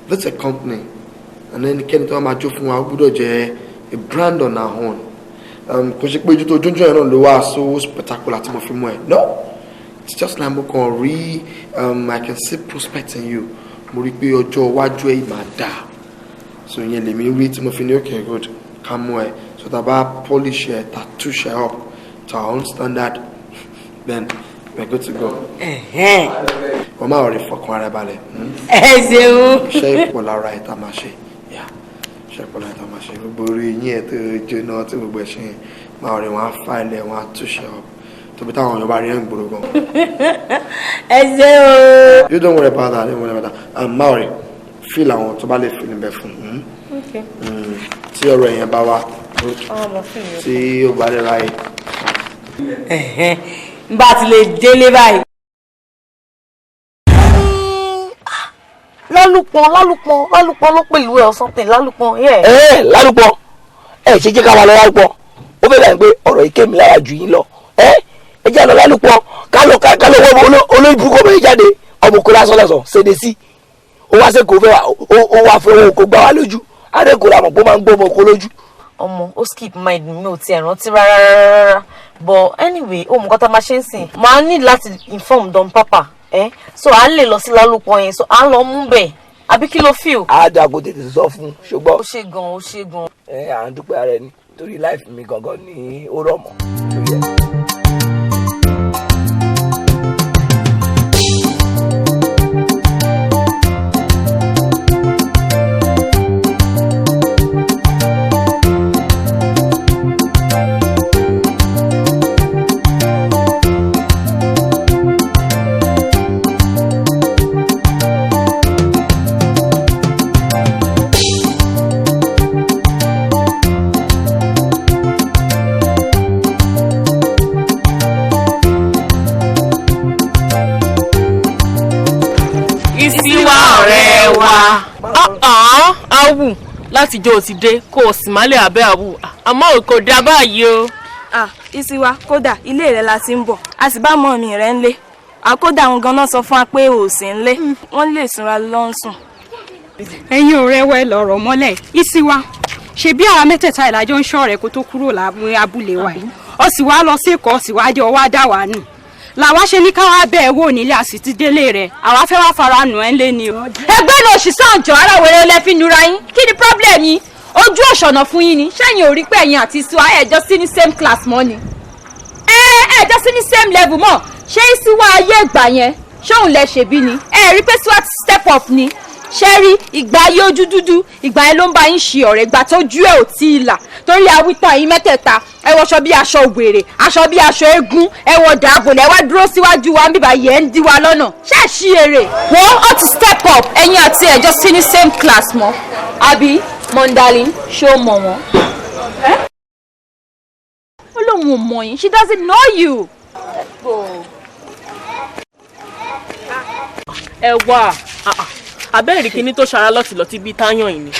That's a company and then kẹ́ni tí wọ́n máa jó fún wa ó gbọ́dọ̀ jẹ́ a brand on our own kò ṣe pé ojú tó jójó yẹn náà ló wá so spectacular tí mo fi mú ẹ no it's just like mo kàn rí I can see prospect in you mo rí pé ọjọ́ iwájú ẹ̀ máa dà so yẹn lèmi rí tí mo fi ní okay good ká mú ẹ so tá a bá polish ẹ tá a touch ẹ up to our own standard then we're good to go. Wọ́n máa rí fọkàn ara balẹ̀. Ẹ ṣeun. Iṣẹ́ ìpọ̀ lára ẹ̀ tá a máa ṣe. Iṣẹ́ ìpọ̀ lára ẹ̀ tá a máa ṣe. Gbogbo orí yín ẹ̀ tó jóná tí gbogbo ẹ̀ ṣe yẹn. Máa rí wọn á fáìlì wọn á túṣe ọ. Tóbi táwọn èèyàn bá rí ẹ̀ ń gbòòrò gan. Ẹ ṣe o. You don't worry about that. Don't worry about that. Máa rí fíìlì àwọn tó bá lè fi níbẹ̀ fún. Tí ọ̀rọ̀ ẹ̀yẹn bá wá. Tí ó bá lè ráyè. N bá ti lè délé báyìí. lálùpọ̀ ló pẹ̀lú ẹ̀ or something lálùpọ̀ lálùpọ̀ ṣe jẹ́ ká wà lọ lálùpọ̀ ó fẹ́ dàgbé ọ̀rọ̀ yìí kémi lára jù yín lọ ẹ jẹ́ àlọ́ lálùpọ̀ ká lọ wọ́n olóyìnbó kọ́ bẹ́ẹ̀ jáde ọmọ kò lásán lọ́sàn ṣèdè sí ó wá sẹ́kọ̀ọ́ fẹ́ ó wá fẹ́ owó kó gbá wa lójú adékòó làmọ̀ pé ó máa ń gbọ́ ọmọ kó lójú. ọmọ ó skip mind mi ò tiẹ̀ rántí rárá but anyway ó mọ̀ kọ́ta máa ṣe ń sìn máa ní láti inform don papa so à ń lè lọ sí lálùpọ̀ yẹn so à ń lọ mú bẹ́ẹ̀ àbí kí ló feel. àdàgò tètè sọ fún ṣùgbọ́n. ó ṣe gan. à ń dúpẹ́ ara ẹni torí láìfì mi gangan ní ó rọ̀ mọ́ lórí ẹ̀. Awu láti jẹ́ òsì dé kó o sì má lè abẹ́ àwù àmọ́ kò dá báyìí o. Isiwa kódà ilé rẹ̀ la ti ń bọ̀ a sì bá mọ́ mi rẹ̀ ń lé àkódà àwọn ganan sọ fún wa pé ò sí ń lé wọ́n lè súnra lọ́sùn. ẹ̀yin ọ̀rẹ́ wẹ́ lọ́rọ̀ mọ́lẹ̀ Isiwa ṣebí àwa mẹ́tẹ̀ẹ̀ta ìlàjọ ń ṣọ̀rẹ́ kó tó kúrò lábúlé wa yìí ó sì wá lọ sí Èkó ó sì wá jẹ́ ọwọ́ dá wa nù làwa ṣe ní káwá bẹ́ẹ̀ wò nílé àsìtì délé rẹ̀ àwa fẹ́ wá fara nù ẹ́ lé ni o. ẹgbẹ́ náà ṣì sànjọ́ ara wẹ̀rẹ̀ lẹ fi nura yín kí ni problem yín ojú ọ̀ṣọ̀nà fún yín ni ṣẹ́yìn ò rí pé ẹ̀yin àti Isiwa ẹ̀jọ́ sí ní same class mọ́ ni ẹ̀jọ́ sí ní same level mọ́ ṣé Isiwa ayé ìgbà yẹn ṣóun lẹ ṣèbí ni rí pé Isiwa ti step up ni ṣe rí ìgbà ayé ojú dúdú ìgbà yẹn ló ń bá yín ṣe ọ̀rẹ́ ìgbà tó jú ẹ̀ ò tí ì là torí àwítàn yín mẹ́tẹ̀ẹ̀ta ẹ wọṣọ bí aṣọ ògbèrè aṣọ bí aṣọ eégún ẹ wọ dàbòlẹ̀ ẹ wá dúró síwájú wa bíbá yẹn ń dí wa lọ́nà ṣe é ṣí èrè. wọ́n ó ti step up ẹ̀yin àti ẹ̀jọ́ sí ní same class mọ́ àbí mondalin ṣó mọ̀ wọ́n. ó lóun ò mọ̀ yín she doesn't know you. ẹ wá abẹ́rẹ́ kínní tó ṣara lọ́tìlọ́tì bíi táyàn yìí ni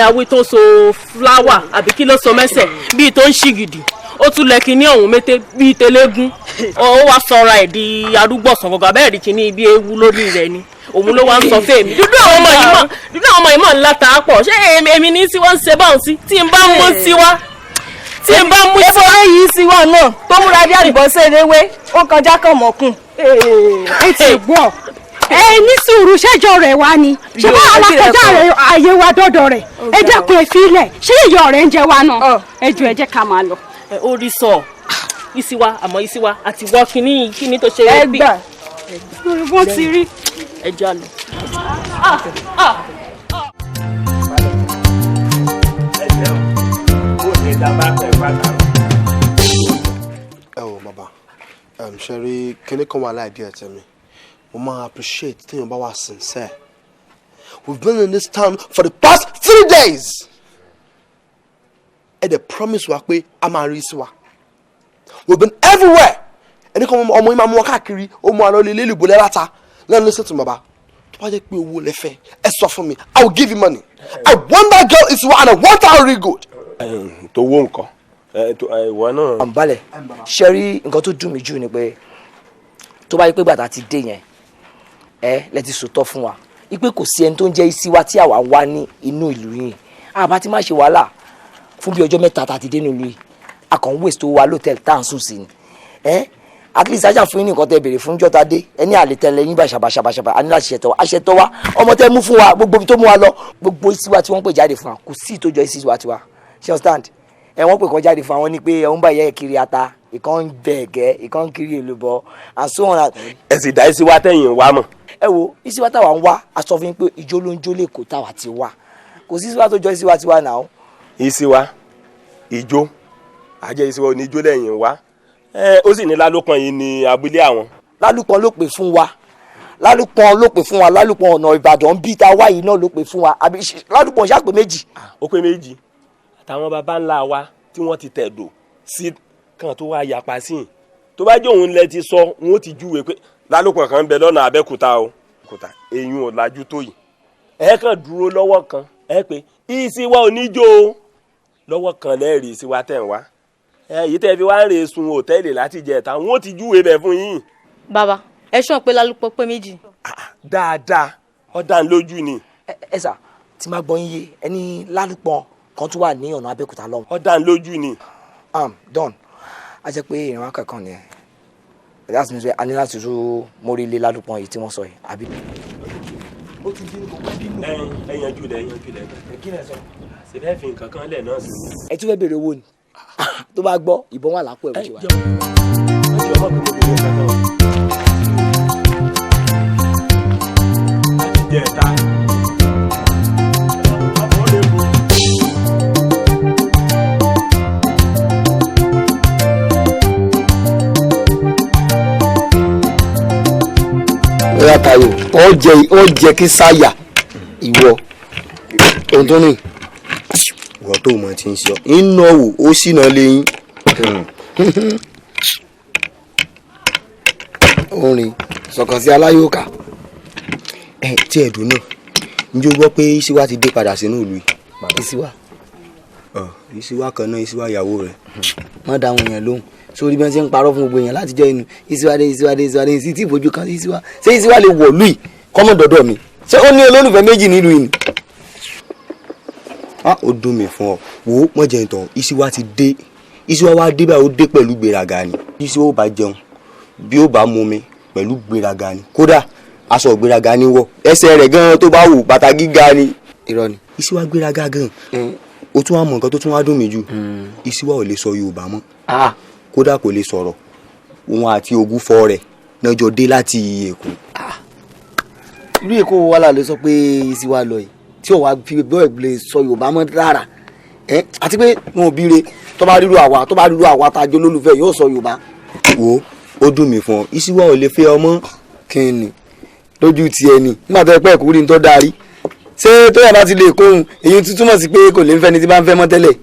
awi tó so fúláwà àbí kí ló so mẹ́sẹ̀ bíi tó ń ṣìgìdì ó tún lẹ kínní ọ̀hún mété bíi tẹlẹ́gún ó wá sọra ẹ̀ di arúgbó ọ̀sán gangan abẹ́rẹ́ kínní bíi ewu lórí rẹ̀ ni òun ló wá ń sọ fèmí dúdú àwọn ọmọ yìí mọ̀ ńlá ta á pọ̀ ṣé èmi ní sí wọ́n ń ṣe báwọn sí tí n bá mú sí wá ẹ̀fọ́ yìí Isiwa náà tó múra bí àdìbọ́sẹ̀ ewé ó kọjá kan mọ̀kùn. ẹ ti gbọ́ ní sùúrù ṣẹjọ rẹ wá ni ṣé bá alákọjá rẹ ààyè wa dọdọ rẹ ẹ dẹ́kun ìfilẹ ṣé ìyọ rẹ ń jẹ wa náà ẹ jù ẹ jẹ́ ká máa lọ. ó rí sọ Isiwa àmọ́ Isiwa àti wọ kíní tó ṣe é bí. wọ́n ti rí. ẹ já lọ. ẹ wò bàbá ṣe rí kíní kan wà láìdí ẹ̀ tẹ̀mí. Mama, appreciate thing about us sincere. We've been in this town for the past 3 days. And the promise was pé a máa rí Isiwa. We've been everywhere. Ẹni kan ọmọ yìí máa mú káàkiri, ó mú àlọ́ lílé ìbò lẹ́láta. Then listen to me, baba. Tó bá jẹ́ pé owó lẹ fẹ́, ẹ sọ fún mi. I will give you money. I want that girl Isiwa and I want her real good. Tó wó nǹkan. Ìwọ náà. Àǹbalẹ̀, ṣe rí nǹkan tó dùn mí jù ni pé tó bá yí pé gbàtà ti dé yẹn lẹ́ti sòtọ́ fún wa ipe kò sí ẹni tó ń jẹ́ Isiwa tí àwa wá ní inú ìlú yìí àbá ti má ṣe wàhálà fún bí ọjọ́ mẹ́ta tá a ti dé nílùú yìí a kàn ń waste tó wa lóòtẹ́ẹ̀lì tá à ń sùn sí ni at least ajá fún yín nǹkan tẹ béèrè fún jọ́ta dé ẹni àlè tẹ̀lé yín bá ṣàbàṣàbàṣàbà a ní láti ṣètò wa ọmọ tẹ mú fún wa gbogbo ibi tó mú wa lọ gbogbo Isiwa tí wọ́n pè jáde fún wa kò sí ìtòjọ́ Isiwa tiwa ṣe understand wọ́n pè kàn jáde fún àwọn ní pé ẹ̀ ń bá ìyá ẹ̀ kiri ata ìkan bẹ̀ẹ̀gẹ́ ìkan kiri èlùbọ́ and so on. ẹ sì dá Isiwa tẹ̀yìn wá mọ̀. ẹ wo Isiwa táwa ń wá a sọ fún yín pé ìjó ló ń jó lè kó táwa ti wá kò sí Isiwa tó jọ Isiwa tiwa náà. Isiwa ìjó àjẹ Isiwa oníjó lẹ́yìn wá ó sì ní lálùpọ̀n yìí ní abúlé àwọn. lálùpọ̀n ló pè fún wa lálùpọ̀n ọ̀nà Ìbàdàn bíi ta wá yìí náà ló pè fún wa àbí lálùpọ̀n ṣàpè méjì. ó pé méjì àtàwọn baba ńlá wa tí wọ́n ti tẹ̀dọ̀ sí kan tó wá yapa sí yìí tó bá jẹ́ òun lẹ ti sọ wọn ó ti júwe pé lálùpọ̀ kan ń bẹ lọ́nà Abẹ́òkúta o kòtà eyín ò lajú tó yìí ẹ kàn dúró lọ́wọ́ kan ẹ pé Isiwa oníjó o lọ́wọ́ kan lẹ́ẹ̀rí Isiwa tẹ̀ ń wá èyí tẹ́ fi wá ń rè sun hòtẹ́ẹ̀lì láti jẹ ẹ̀ta wọn ó ti júwe bẹ̀ fún yín. bàbá ẹ sọ pé lálùpọ̀ pé méjì. dáadáa ọ̀dà lójú ni. ẹ sà tí máa gbọ́ yín yé ẹni lálùpọ̀ kan tó wà ní ọ̀nà Abẹ́òkúta lọ́wọ́. ọ̀dà lójú ni. don a jẹ́ pé ìran kankan ni that's means a ní láti rú mórílé ládùpọ̀ yìí tí wọ́n sọ yìí àbí. ó ti dín kókó bínú. ẹ yanjú lẹ kí lẹ sọ ṣe fẹ́ fi nǹkan kan lẹ̀ náà sí. ẹ tún fẹ́ béèrè owó ni tó bá gbọ́ ìbọn wà lápò ẹ̀ bó ṣe wà. láti jẹ ẹ̀ta. Tayo ó jẹ kí sáyà ìwọ ohun tó ní ìwọ tó mọ ti ń sọ iná wò ó sì náà lẹ́yìn orin sọkàn sí aláyòká tí ẹ̀dùn náà ǹjẹ́ o gbọ́ pé Isiwa ti dé padà sínú ìlú yìí. Isiwa. Isiwa kan náà Isiwa ìyàwó rẹ̀. Má dá àwọn èèyàn lóhùn sórí bí wọ́n ṣe ń parọ́ fún gbogbo èèyàn látijọ́ inú Isiwa dé sí tí ìfojú kan sí Isiwa ṣé Isiwa lè wọ̀ lùi kọ́mọ dọ̀dọ̀ mi ṣé ó ní olólùfẹ́ méjì nílùú yìí. Ó dùn mí fún ọ wò ó mọ̀jẹ̀ ìtàn Isiwa ti dé Isiwa wá dé báyìí ó dé pẹ̀lú gbéraga ni Isiwa ó bá jẹun bí ó bá mú mi pẹ̀lú gbéraga ni kódà aṣọ gbéraga ni wọ̀ ẹsẹ̀ rẹ̀ gan tó bá wò bàtà gíga ni. Irọ́ ni. Isiwa gbéraga gan o tún wá mọ nǹkan tó tún wá dùn mí jù Isiwa ò lè sọ Yorùbá mọ́ kódà kò lè sọ̀rọ̀ òun àti ògúnfọ̀ rẹ̀ náà jọ dé láti Èkó. Irú Èkó wà lálẹ́ sọ pé Isiwa lọ yìí tí ò wá fi bẹ́ẹ̀ lè sọ Yorùbá mọ́ rárá àti pé wọn ò bíire tó bá rírú àwa tájọ́ lólùfẹ́ yóò sọ Yorùbá. Wo ó dùn mí fún ọ Isiwa ò lè fẹ́ ọmọ. Kí ni lójú ti ẹni nígbà tó ẹ pẹ́ kúrú ní tó darí ṣé tó yà bá ti lè kóhun èyí tí túmọ̀ sí pé kò lè ń fẹ́ni tí bá ń fẹ́ mọ́ tẹ́lẹ̀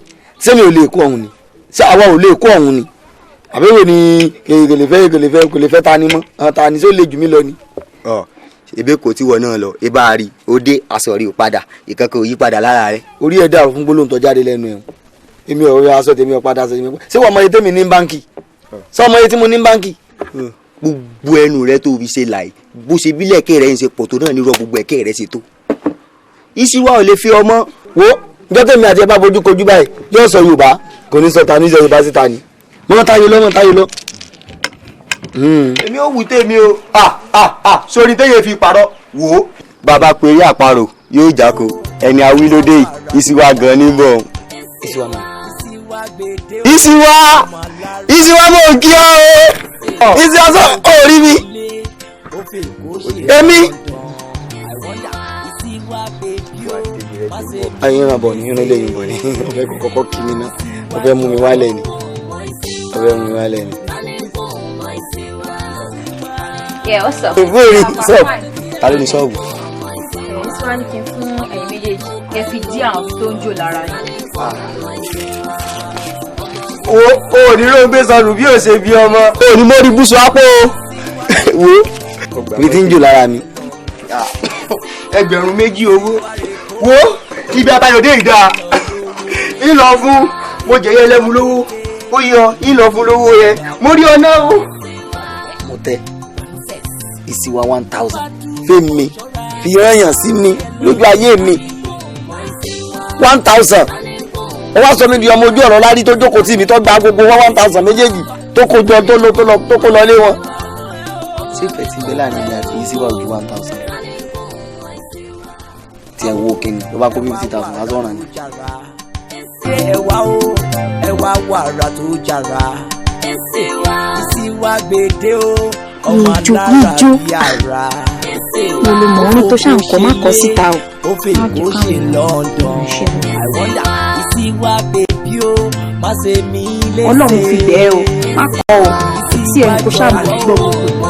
ṣé mi ò lè kó ọ̀hún ni ṣé àwa ò lè kó ọ̀hún ni àbẹ̀wò ni kò lè fẹ́ ta ni mọ́ ta ni ṣé ó lè jù mí lọ ni. Ebe kò tí wọ náà lọ ibà rí ó dé aṣọ rí ó padà ìkankan ò yí padà lára rẹ. Orí ẹ̀ dàrú fún gbólóhùn tó jáde lẹ́nu ẹ̀ èmi ò rí aṣọ tèmi ò padà aṣọ tèmi ṣé wọ́n mọ iye tèmi ní báńkì ṣé ọmọ iye tí mo ní báńkì. Gbogbo ẹnu rẹ tó fi ṣe láì bó ṣe bí lẹ́ẹ̀kẹ́ rẹ ń ṣe pọ̀ tó náà nírọ̀ gbogbo ẹ̀kẹ́ rẹ ṣe tó. Isiwa ò lè fi ọmọ. Wo ìjọ tèmi àti ẹ bá fojú kojú báyìí yóò sọ Yorùbá kò ní sọ ta ní sọ Yorùbá síta ni mọ́ táyé lọ. Èmi ò wù tèmi o sórí téye fi parọ́ wò ó bàbá pé eré àparò yóò jáko ẹni awílódé yìí Isiwa gan ní bọ̀. Isiwa mo kí ọ o Isiwa sọ orí mi èmi. Ayé ràn bọ̀ ní irun ilé yìí bọ̀ ní ọbẹ̀ kọ́kọ́ kí mi náà ọbẹ̀ mú mi wálẹ̀ ni. Yeah, what's up? Ta ló ní ṣọ́ọ̀bù? Isiwa ní kí n fún ẹ̀yin méjèèjì kẹ́ fi dí àwọn tó ń jò lára yín. O ní ló ń gbé sọnù bí o ṣe bí ọmọ. O ní mo rí búṣọ apó wo mi ti ń jò lára mi. Ẹgbẹ̀rún 2 owó wo ibi abayọ̀dé ìdá ìlọ fún mo jẹ̀yẹ lẹ́mu lówó ó yọ ìlọ fún lówó yẹ mo rí ọ náà o. Mo tẹ Isiwa 1000 fẹ́mi fi rányàn sí mi lójú ayé mi 1000 ó wá sọ mi di ọmọ ojú ọ̀rọ̀ lárí tó jókòó tì mí tó gba gbogbo 1000 méjèèjì tó kó jọ tó kó lọ lé wọn. Ṣé ìfẹ́ ti gbé láàrin ilé àti Isiwa ojú 1000 tí ẹ wo kíni ló bá kó 50,000 lásọ̀ràn ni. ẹwà wàrà tó jàrà Isiwa gbèdé o ọmọ alára bí ara mo lè mọ̀ ọ́n tó ṣàǹkọ́ má kọ́ síta o. ó fi kó ṣe London I wonder Isiwa bèbí o má ṣe mí léṣe. Ọlọ́run fi bẹ́ẹ̀ o má kọ́ o tí ẹni kò ṣàbùkù gbọ́ gbogbo.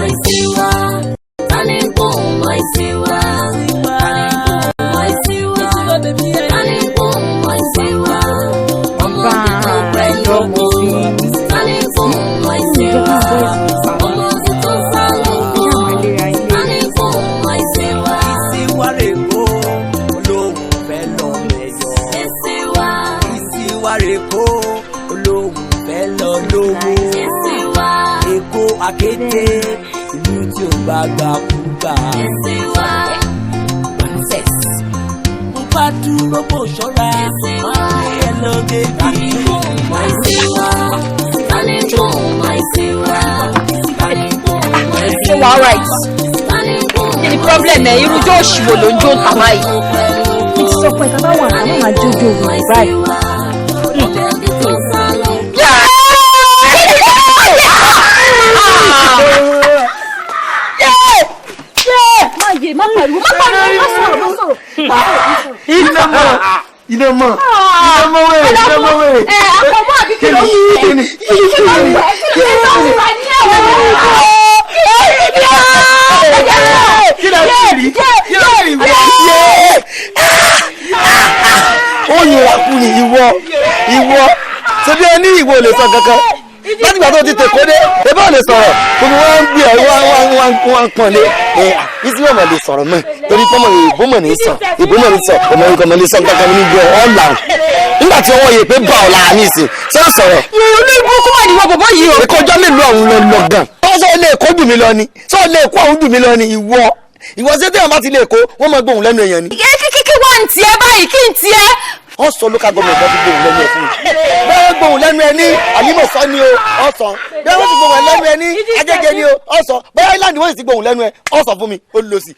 Akéde ìlú tí ó gbàgbà kúgbà. Mo bá dúró bó ṣọ́ra, máa ń rí ẹ lọ bébí. Ṣé wàá right? Kí ni problem ẹ̀ irú jó òṣìwò ló ń jó tàbá yìí? Mo ti sọ pé ká bá wà ká má máa jójó òwò báyìí. Má pariwo, má sọ̀rọ̀. Iná mọ̀ wẹ̀rẹ̀. Àkọ́mọ́ àbí kí ló ń ṣe? Kí ló ń wà ní ẹ̀wọ̀n? Kí ló ń rí? Ó yẹra kú ni ìwọ ṣe bí ẹni ìwọ lè sọ kankan láti gbà tó ti tèkó dé ẹ bá lè sọ̀rọ̀ gbogbo wọn ń gbé wọn pọ̀ lé Isiwa mà lè sọ̀rọ̀ mọ́ torí pọ́nmọ́ ìbomọ̀ ní sọ ọmọ nǹkan mọ́ lè sọ kankan níbi ọ̀la nígbà tí ọwọ́ yẹ pé bá ọ̀la ní ìsìn ṣé ó sọ̀rọ̀. olú ibùkún wà ní wọ́n bọ̀bọ̀ yìí o. ìkọjọ́ lè lo àwọn lọ gan. wọ́n sọ ilé ẹ̀kọ́ dùn mí lọ ni sọ ilé ẹ̀kọ́ àwọn dùn mí lọ ni ìwọ ṣé téèyàn bá ti lè kó wọ́n máa gbóhùn lẹ́nu èèyàn ni. kí wá ń tiẹ̀ báyìí kí ń tiẹ̀. ọ sọ local government bá ti gbóhùn lẹ́nu ẹ̀ fún mi. bẹ́ẹ̀ gbóhùn lẹ́nu ẹ ní àlímọ̀sọ́ ni o ọ̀sán bẹ́ẹ̀ wọ́n ti gbóhùn lẹ́nu ẹ ní Agége ni o ọ̀sán bẹ́ẹ̀ island wọ́n ti gbóhùn lẹ́nu ẹ ọ̀sán fún mi ó lọ sí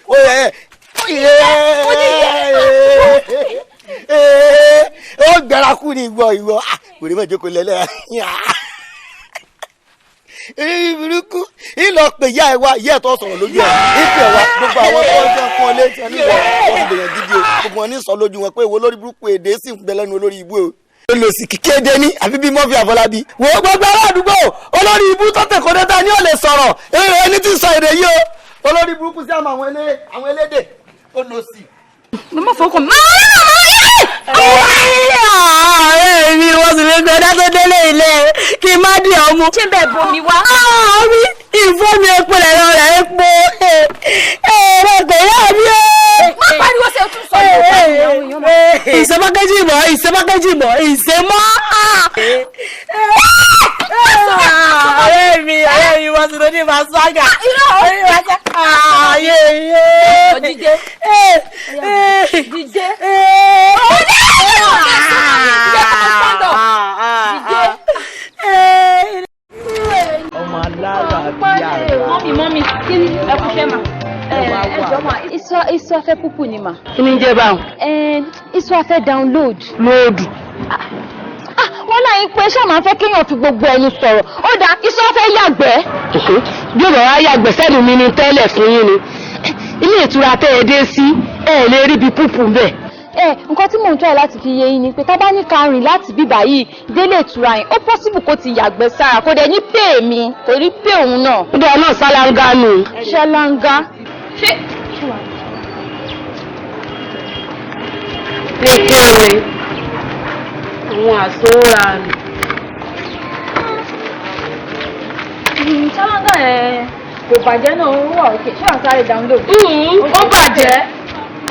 ó gbẹ̀rà kú ni ìwọ òde mọ̀ jókòó lẹ́lẹ́ èyí burúkú ìlọ pé ìyá ẹ wá ìyá ẹ tó sọ̀rọ̀ lójú ẹ ìpè ẹ wá gbogbo àwọn tó ń jẹ́ fún ọ létí ẹ níwọ̀ wọ́n ti bẹ̀yàn gidi o gbogbo wọn ní sọ lójú wọn pé ìwọ olórí burúkú èdè sì ń bẹ lẹ́nu olórí ibú o olùsì kéde ní àfi bí mọ́fì àfọlábí wò ó gbogbo ará àdúgbò olórí ibú tó tẹ̀kọ́ dẹ́ta ní ò lè sọ̀rọ̀ ẹni tí ń sọ èdè yìí o olórí burúkú sí àwọn elédè olùsì. mama fọkàn èmi wọ́n sì lè gbẹ́dá tó délé ilé kí n má di ọmú. ṣé bẹ́ẹ̀ bomi wá. mi ìfọ́ mi epo lẹ́yìn rẹ̀ epo ẹ̀rọ kò yá mi o. má pariwo ṣe tún sọ ìsèmákẹ́jì mọ́ ọ̀rẹ́ mi wọ́n sì lóní ma swaga. ayé yóò. Dídé. ọmọ alára bí ara. mọ́mí kí ni ẹ kú ṣẹ́ mà. ẹjọ́ mà Isiwa fẹ́ púpù ni mà. kí ni ń jẹ́ báwọn. Isiwa fẹ́ download. lóòdù. wọ́n náà ń pẹ́ ṣáà máa fẹ́ kéèyàn fi gbogbo ẹni sọ̀rọ̀ ó dá Isiwa fẹ́ yàgbẹ́. bí ọ̀rọ̀ wa yàgbẹ́ sẹ́nu mi ni tẹ́lẹ̀ fún yín ni ilé ìtura tẹ́ ẹ dé sí ẹ lè rí bí púpù bẹ́ẹ̀. nǹkan tí mò ń try láti fi yé yín ni pé tá bá ní ká rìn láti bíbà yìí délé ìtura yìí ó possible kó ti yàgbẹ́ sára kó dẹ̀ ní pè mí kò rí pè òun náà. ó dẹ̀ náà ṣáláńgá nù. ṣáláńgá. ṣé. kékeré àwọn àsóra nù. ṣáláńgá ẹ̀ kò bàjẹ́ náà ó wà òkè ṣé wọ́n sáré download.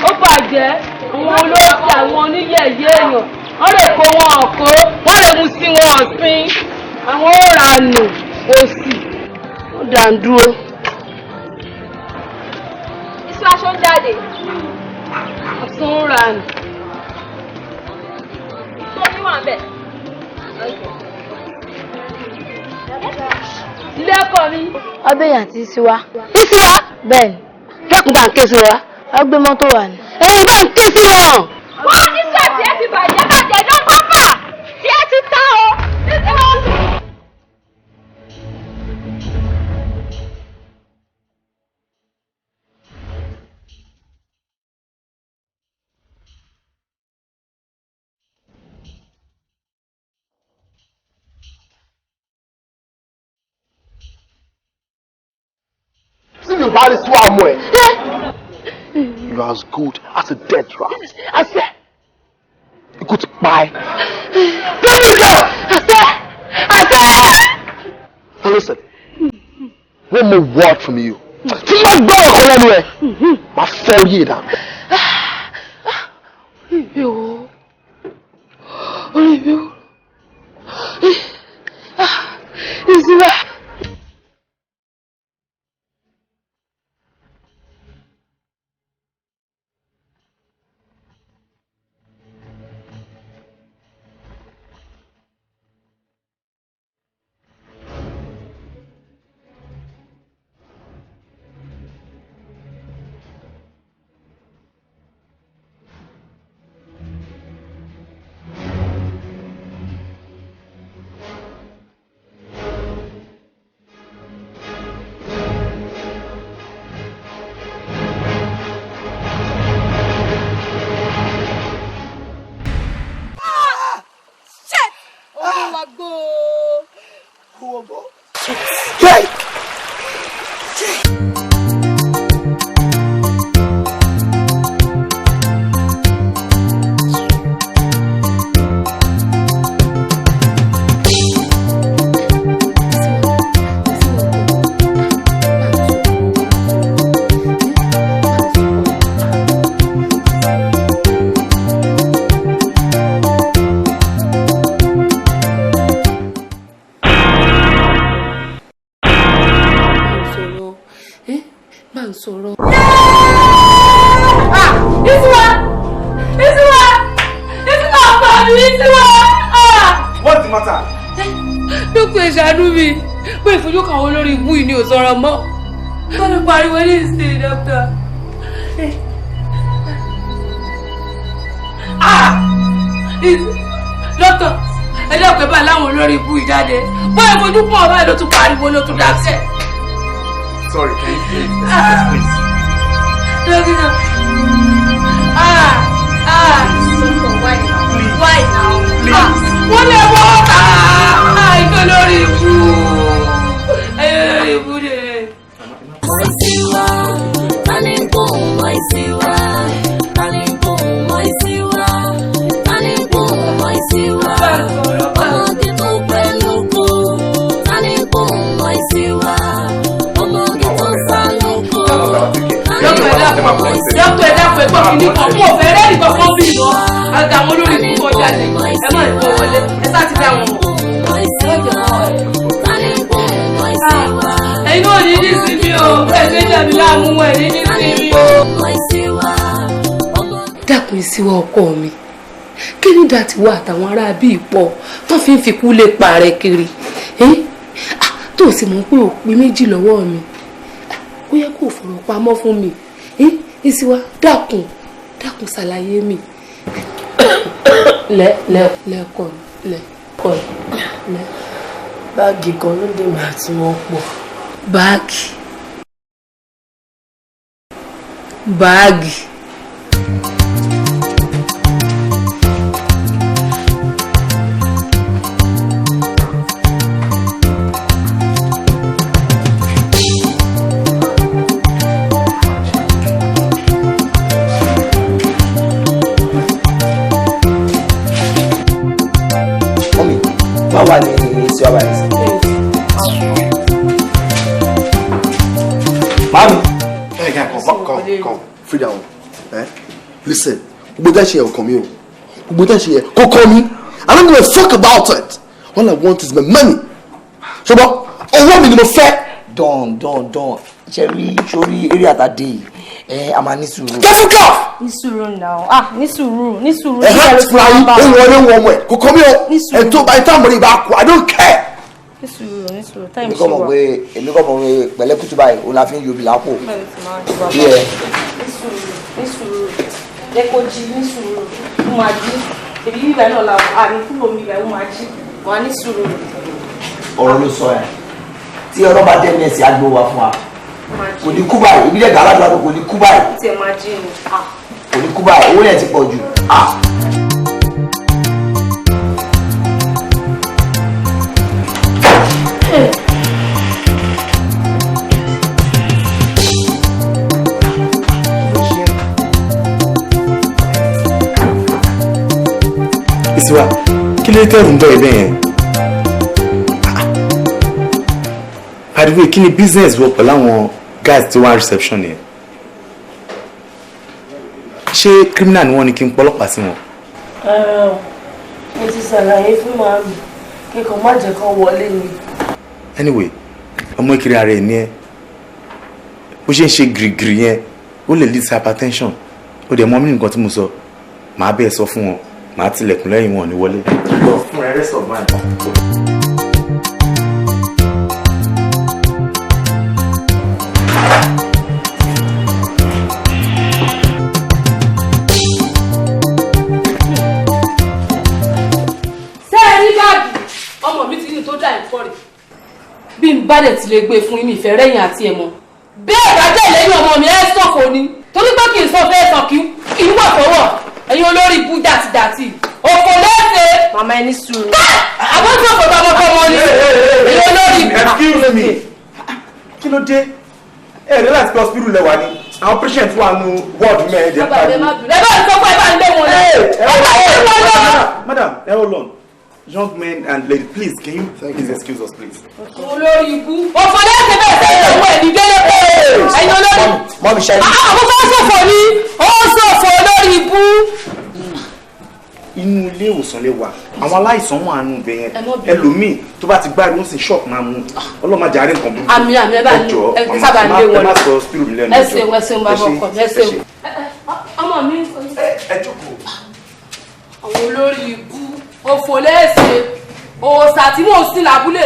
ó bàjẹ́ àwọn olóòtú àwọn oníyẹ̀yẹ́ èèyàn wọ́n lè kó wọn ọ̀kọ́ wọ́n lè mú sí wọn ọ̀sìn àwọn òrànù òsì ó dàndúró. Isiwa aṣọ ń jáde. ọ̀sán òrànù. tó ní wà ń bẹ̀. ilé ẹ̀kọ́ mi. ọbẹ̀ yàn ti Isiwa. Isiwa. bẹ́ẹ̀ ni. dákun bá ń ké sí wa. wọ́n gbé mọ́tò wà ní. ẹ̀yin bá ń ké sí wọn. wọ́n ti sọ tí ẹ ti bàjẹ́ dán pápá tí ẹ ti tán o. See you bá rí sí wa mọ́ ẹ. You are as good as a dead rat. àṣẹ. Ikú ti pa ẹ́. lórí ìjọ àṣẹ. Now listen, one more word from you. Tí wọ́n gbọ́ ọ̀kan lẹ́nu ẹ̀, máa fẹ́ orí ìdá. orí mi o. Isiwa. sọ̀rọ̀. Isiwa ọkọ mi Isiwa. What's the matter? Dókítà ìṣàánú mi pé ìfojúkàn àwọn olórí ibú yìí ni ò sọ̀rọ̀ mọ́. Wọ́n ló pariwo ní ìsìn dókítà. Dókítà ẹ dọ́kẹ́ bá láwọn olórí ibú yìí jáde. Bọ́ ìfojúkàn ọ̀rọ̀ ẹ̀ ló tún pariwo ló tún dákẹ́. Sorry, can you please? Dókítà. Why now? Wọ́n lè wọ́ ọ̀tá. Ìjọ lórí ibú. Lórí ibú dé. Isiwa, Taninko, Isiwa, Taninko, Isiwa, Taninko, Isiwa. Ọmọge tó pẹ́ lóko, Taninko, Isiwa. Ọmọge tó sá lóko. Dókítà ẹ̀dá pé gbọ́ kí ní kan fún ọ̀fẹ́ rẹ́ nìkan kan bí lọ. Àgbà àwọn olórí ibú kọjá lè. Ẹ má ìfọ̀ wọlé. Ẹ sá ti dá wọn mọ̀. Ẹ̀yin náà ní nísìmí o, ẹ̀ṣẹ̀ jẹ̀bi láàmú ẹ̀ ní nísìmí o. Dákun Isiwa ọkọ mi, kí ní dàtí wà àtàwọn ará bíi pọ̀ tó fi ń fikú lè pa rẹ̀ kiri? Tó sì mọ̀ pé òpin méjì lọ́wọ́ mi, ó yẹ kó fọ̀rọ̀ pamọ́ fún mi. Isiwa dákun ṣàlàyé mi. Lẹ́kọ̀ọ́ báàgì kan ló dé mi àti wọn pọ̀. Báàgì. Mọ́mí, báwo wà ní Isiwa báyìí? Mami. Hey, guy, come. Free down. Listen, gbogbo that shit come here. Gbogbo that shit go call me. I don't give a fuck about it. All I want is my money. So, but owó mi ni mo fẹ́. Don. Sori area àtàdé yìí. A máa ní sùúrù. Careful cough. Ní sùúrù now. Ní sùúrù. Ẹ hàn tí fúnra yín, ó wọlé wọn mọ̀ ẹ̀. Kò kọ́ mi o. Ẹ̀ tó bá ìtàn mọ̀rí ìbá kú, I don't care. Ní sùúrù. Time Èmi kọ́ mọ̀ pé pẹ̀lẹ́ kùtù báyìí, òun la fi ń yọbi lápò. Ní sùúrù. Ẹ kò jí ní sùúrù. Mo máa jí. Èmi bíbẹ̀ náà la àní kúrò mi bẹ̀ ó máa jí. Wà ní sùúrù. Ọ̀rọ̀ ló sọ ẹ̀. Tí ọ̀rọ̀ bá dé mẹ́sì á gbó wa fún wa. Kò ní kú báyìí, ibi dẹ̀ gàlá dùn kò ní kú báyìí. Tí ẹ máa jí ni. Kò ní kú báyìí, owó yẹn ti pọ̀ jù. Isiwa, kí ló tẹ̀rù ń bọ̀ ẹ̀ bẹ́ẹ̀ yẹn? Àdìgbò kí ni business wọ pẹ̀lú àwọn guys tí wọ́n á reception yẹn? Ṣé criminal ni wọ́n ní kí n pọ́lọ́pàá sí wọn? Mo ti ṣàlàyé fún màmí kíkọ má jẹ́ kán wọlé ni. Anyway, ọmọ ìkiri ara ẹ̀ ní ẹ. Bó ṣe ń ṣe gìrìgìrì yẹn, ó lè lead to hypertension. Ó dẹ̀ mọ́ mí nǹkan tí mo sọ, màá bẹ́ẹ̀ sọ fún wọn. Màá tilẹ̀kùn lẹ́yìn wọn ní wọlé. Lọ fún ẹ rest of mind. Sẹ́ẹ̀rí báàgì ọmọ mi ti ní tó dá ẹ̀fọ́ rẹ̀. Bí n bá dẹ̀ ti lè gbé fún yín mi ìfẹ́ rẹ̀yìn àti ẹ̀mọ́. Bẹ́ẹ̀ bá jẹ́ ìlẹ́yìn ọmọ mi ẹ̀ sọ̀kò ni. Torí pé kì í sọ fẹ́ sọ kì í wà fọwọ́. Ẹ̀yin olórí ibú dàtìdàtì. Òfò lẹ́sẹ̀. Màmá ẹni sùúrù. Àwọn tí òfò tọmọtọmọ ni. Ẹ̀yin olórí ibú. Excuse me. Kí ló dé? Ẹ ní láti plus spirit lẹ́wà ni. Àwọn patient wà nù wọ́ọ̀dù mẹ́rin jẹ́ pàdé. Ẹ bá ń sọ pé ẹ bá ń gbé wọn lọ. Madam, hold on. Young men and ladies, please, can you please excuse us, please? Olórí ibú. Òfò lẹ́sẹ̀ bẹ́ẹ̀ sẹ́yìn òun ẹ̀ ní délé pé. Ẹ̀yin olórí. Mọ́mí ṣe é. Àwọn bá sọ̀fọ̀ ni. Ó sọ̀fọ̀ olórí ibú. Inú ilé ilé ìwòsàn lè wà àwọn aláìsàn wà nù bẹ yẹn ẹlòmíì tó bá ti gbárí wọn sì ṣọ́ọ̀kì máa mú ọlọ́mọ àjàrí nǹkan burúkú. àmì ẹ bá ní ẹ sábà ń lé wọn. ẹ má sọ spirit mi lẹ́nu. ẹ ṣeun bàbá ọkọ ẹ ṣeun. ọmọ mi. ẹ jókòó. àwọn olórí ikú òfò lẹ́sẹ̀ òòsà tí mò ń sin lábúlé.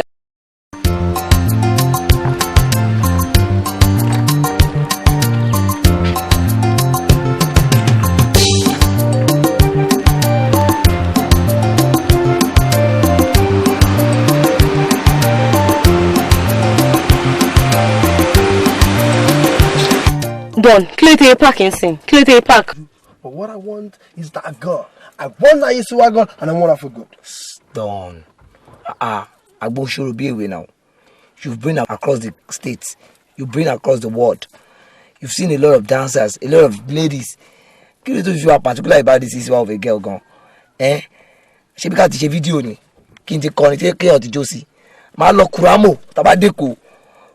Don, clear the park and sing. Clear the park. But what I want is that girl. I want that Isiwa girl and I want her for good. Don. I won't show you be away now. You've been across the states. You've been across the world. You've seen a lot of dancers, a lot of ladies. Can you tell you are particular about this Isiwa of a girl gone? She because she video ni. Kinti koni te ke oti josi. Ma lo kuramo, tabadeko.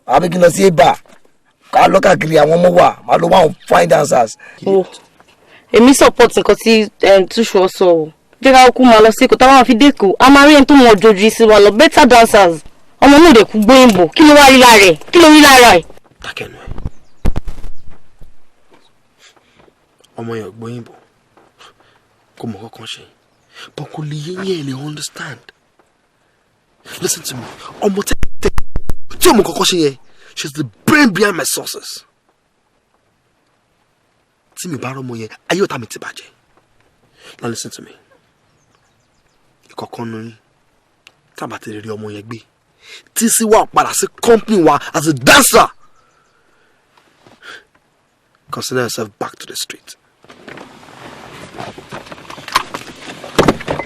Abi kin lo si eba. Ká lọ káàkiri àwọn ọmọ wa máa lọ wá àwọn fine dancers. Èmi support nǹkan tí túṣu ọsọ o jẹ́ ká kú máa lọ sí èkó táwọn fi dẹ́kọ̀ a máa rí ẹni tó mọ ojojú sí wa lọ better dancers ọmọ náà dẹ̀ kú gbóyìnbó kí ló wá rí lára ẹ̀ kí ló rí lára ẹ̀. Dákẹ́nu ẹ̀ ọmọ yẹn gbóyìnbó kò mọ kankan ṣe but kò lè yé yẹn lè understand. Listen to me ọmọ tí ọmọ kankan ṣe yẹn. She's the brain behind my success. Tí mi bá rọ́mọ yẹn, ayé ọ̀tá mi ti bàjẹ́. Now listen to me. Ìkọ̀kan nu yín. Tábà ti rí ọmọ yẹn gbé. Tí Isiwa padà sí company wa as a dancer. Consider yourself back to the street.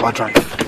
I'll drive.